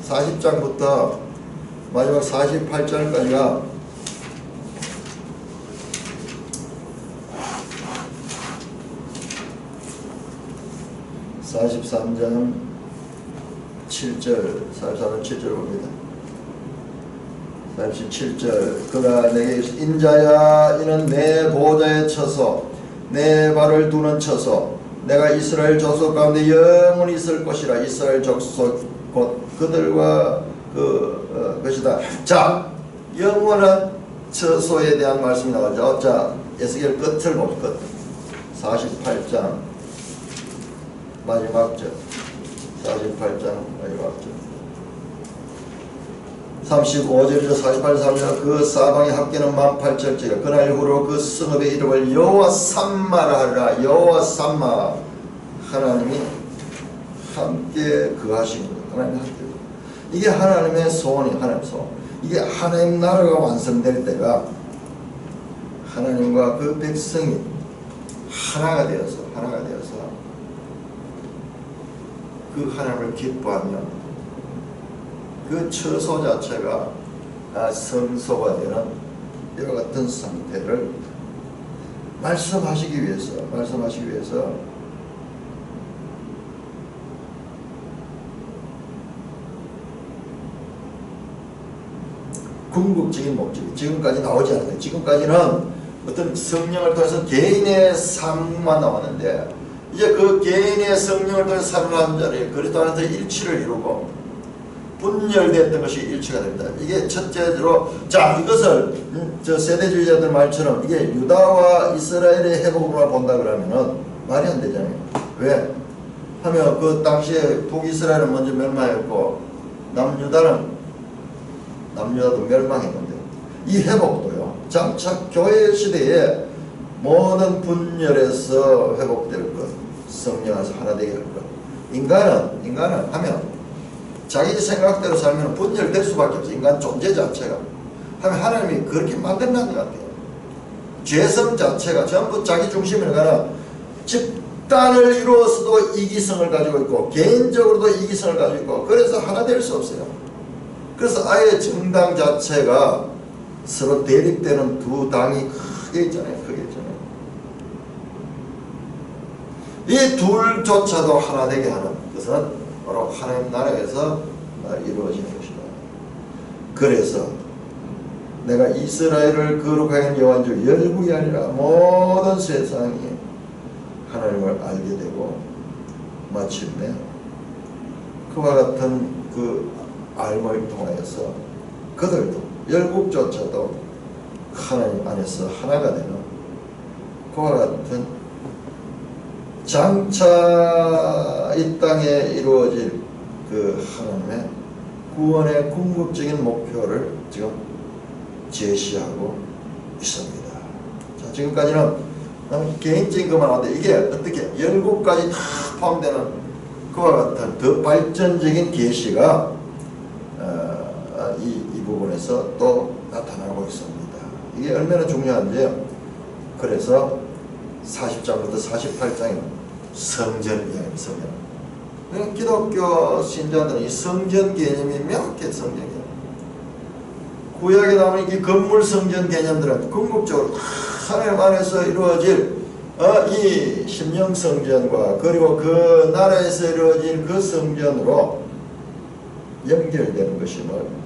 40장부터 마지막 48장까지가 (43장) 7절, 43장 7절 봅니다. 37절. 그가 내게 인자야, 이는 내 보좌에 쳐서 내 발을 두는 쳐서 내가 이스라엘 족속 가운데 영원히 있을 것이라. 이스라엘 족속 곧 그들과 것이다. 자, 영원한 처소에 대한 말씀이 나오죠. 자, 에스겔 끝을 봅시다. 끝. 48장 마지막 절. 48장 마지막 절. 35절에서 48절. 그 사방의 합계는 18,000째라. 그날 이후로 그 성읍의 이름을 여호와 삼마라 하리라. 여호와 삼마. 하나님이 함께 거하신 거다. 하나님 함께. 이게 하나님의 소원이, 하나님의 소원. 이게 하나님 나라가 완성될 때가 하나님과 그 백성이 하나가 되어서 그 하나님을 기뻐하며 그 처소 자체가 성소가 되는 이와 같은 상태를 말씀하시기 위해서 궁극적인 목적이 지금까지 나오지 않았어요. 지금까지는 어떤 성령을 통해서 개인의 삶만 나왔는데, 이제 그 개인의 성령을 통해서 살아가는 자리에 그리스도 안에서 일치를 이루고 분열됐던 것이 일치가 됩니다. 이게 첫째로, 자, 이것을 저 세대주의자들 말처럼 이게 유다와 이스라엘의 회복으로 본다 그러면은 말이 안 되잖아요. 왜? 하면 그 당시에 북이스라엘은 먼저 멸망했고 남유다도 멸망했는데, 이 회복도요, 장차 교회 시대에 모든 분열에서 회복될 것, 성령 안에서 하나 되게 할 것. 인간은 하면 자기 생각대로 살면 분열될 수밖에 없어요. 인간 존재 자체가. 하면 하나님이 그렇게 만들어낸 것 같아요. 죄성 자체가 전부 자기 중심으로 가는, 집단을 이루어서도 이기성을 가지고 있고 개인적으로도 이기성을 가지고 있고, 그래서 하나 될 수 없어요. 그래서 아예 정당 자체가 서로 대립되는 두 당이 크게 있잖아요. 이 둘조차도 하나 되게 하는 것은 바로 하나님 나라에서 이루어지는 것이다. 그래서 내가 이스라엘을 거룩하게 하는 여호와인 줄 열국이 아니라 모든 세상이 하나님을 알게 되고, 마침내 그와 같은 그 알을 통하여서 그들도, 열국조차도 하나님 안에서 하나가 되는 그와 같은 장차 이 땅에 이루어질 그 하나님의 구원의 궁극적인 목표를 지금 제시하고 있습니다. 자, 지금까지는 개인적인 것만 하는데, 이게 어떻게 열국까지 다 포함되는 그와 같은 더 발전적인 계시가 이 부분에서 또 나타나고 있습니다. 이게 얼마나 중요한지요. 그래서 40장부터 48장에는 성전 이야기입니다. 성전. 기독교 신자들은 이 성전 개념이 명확해. 성전 개념. 구약에 나오는 이 건물 성전 개념들은 궁극적으로 하나님 안에서 이루어질 이 심령 성전과 그리고 그 나라에서 이루어질 그 성전으로 연결되는 것임을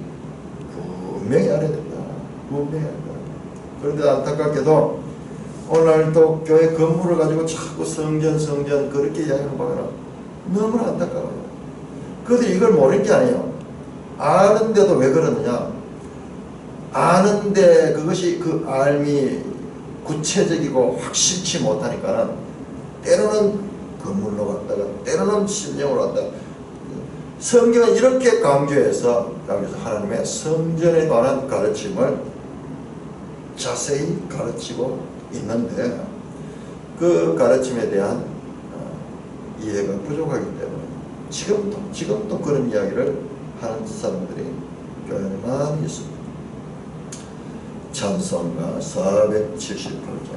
분명히 알아야 된다. 분명히 알아야 된다. 그런데 안타깝게도 오늘도 교회 건물을 가지고 자꾸 성전 그렇게 이야기하는 바가 너무나 안타까워요. 그들이 이걸 모르는 게 아니에요. 아는데도 왜 그러느냐. 아는데 그것이 그 알미 구체적이고 확실치 못하니까는 때로는 건물로 갔다가 때로는 심령으로 갔다가 성경은 이렇게 강조해서 하나님의 성전에 관한 가르침을 자세히 가르치고 있는데 그 가르침에 대한 이해가 부족하기 때문에 지금도 그런 이야기를 하는 사람들이 교회 안에 많이 있습니다. 찬송가 478장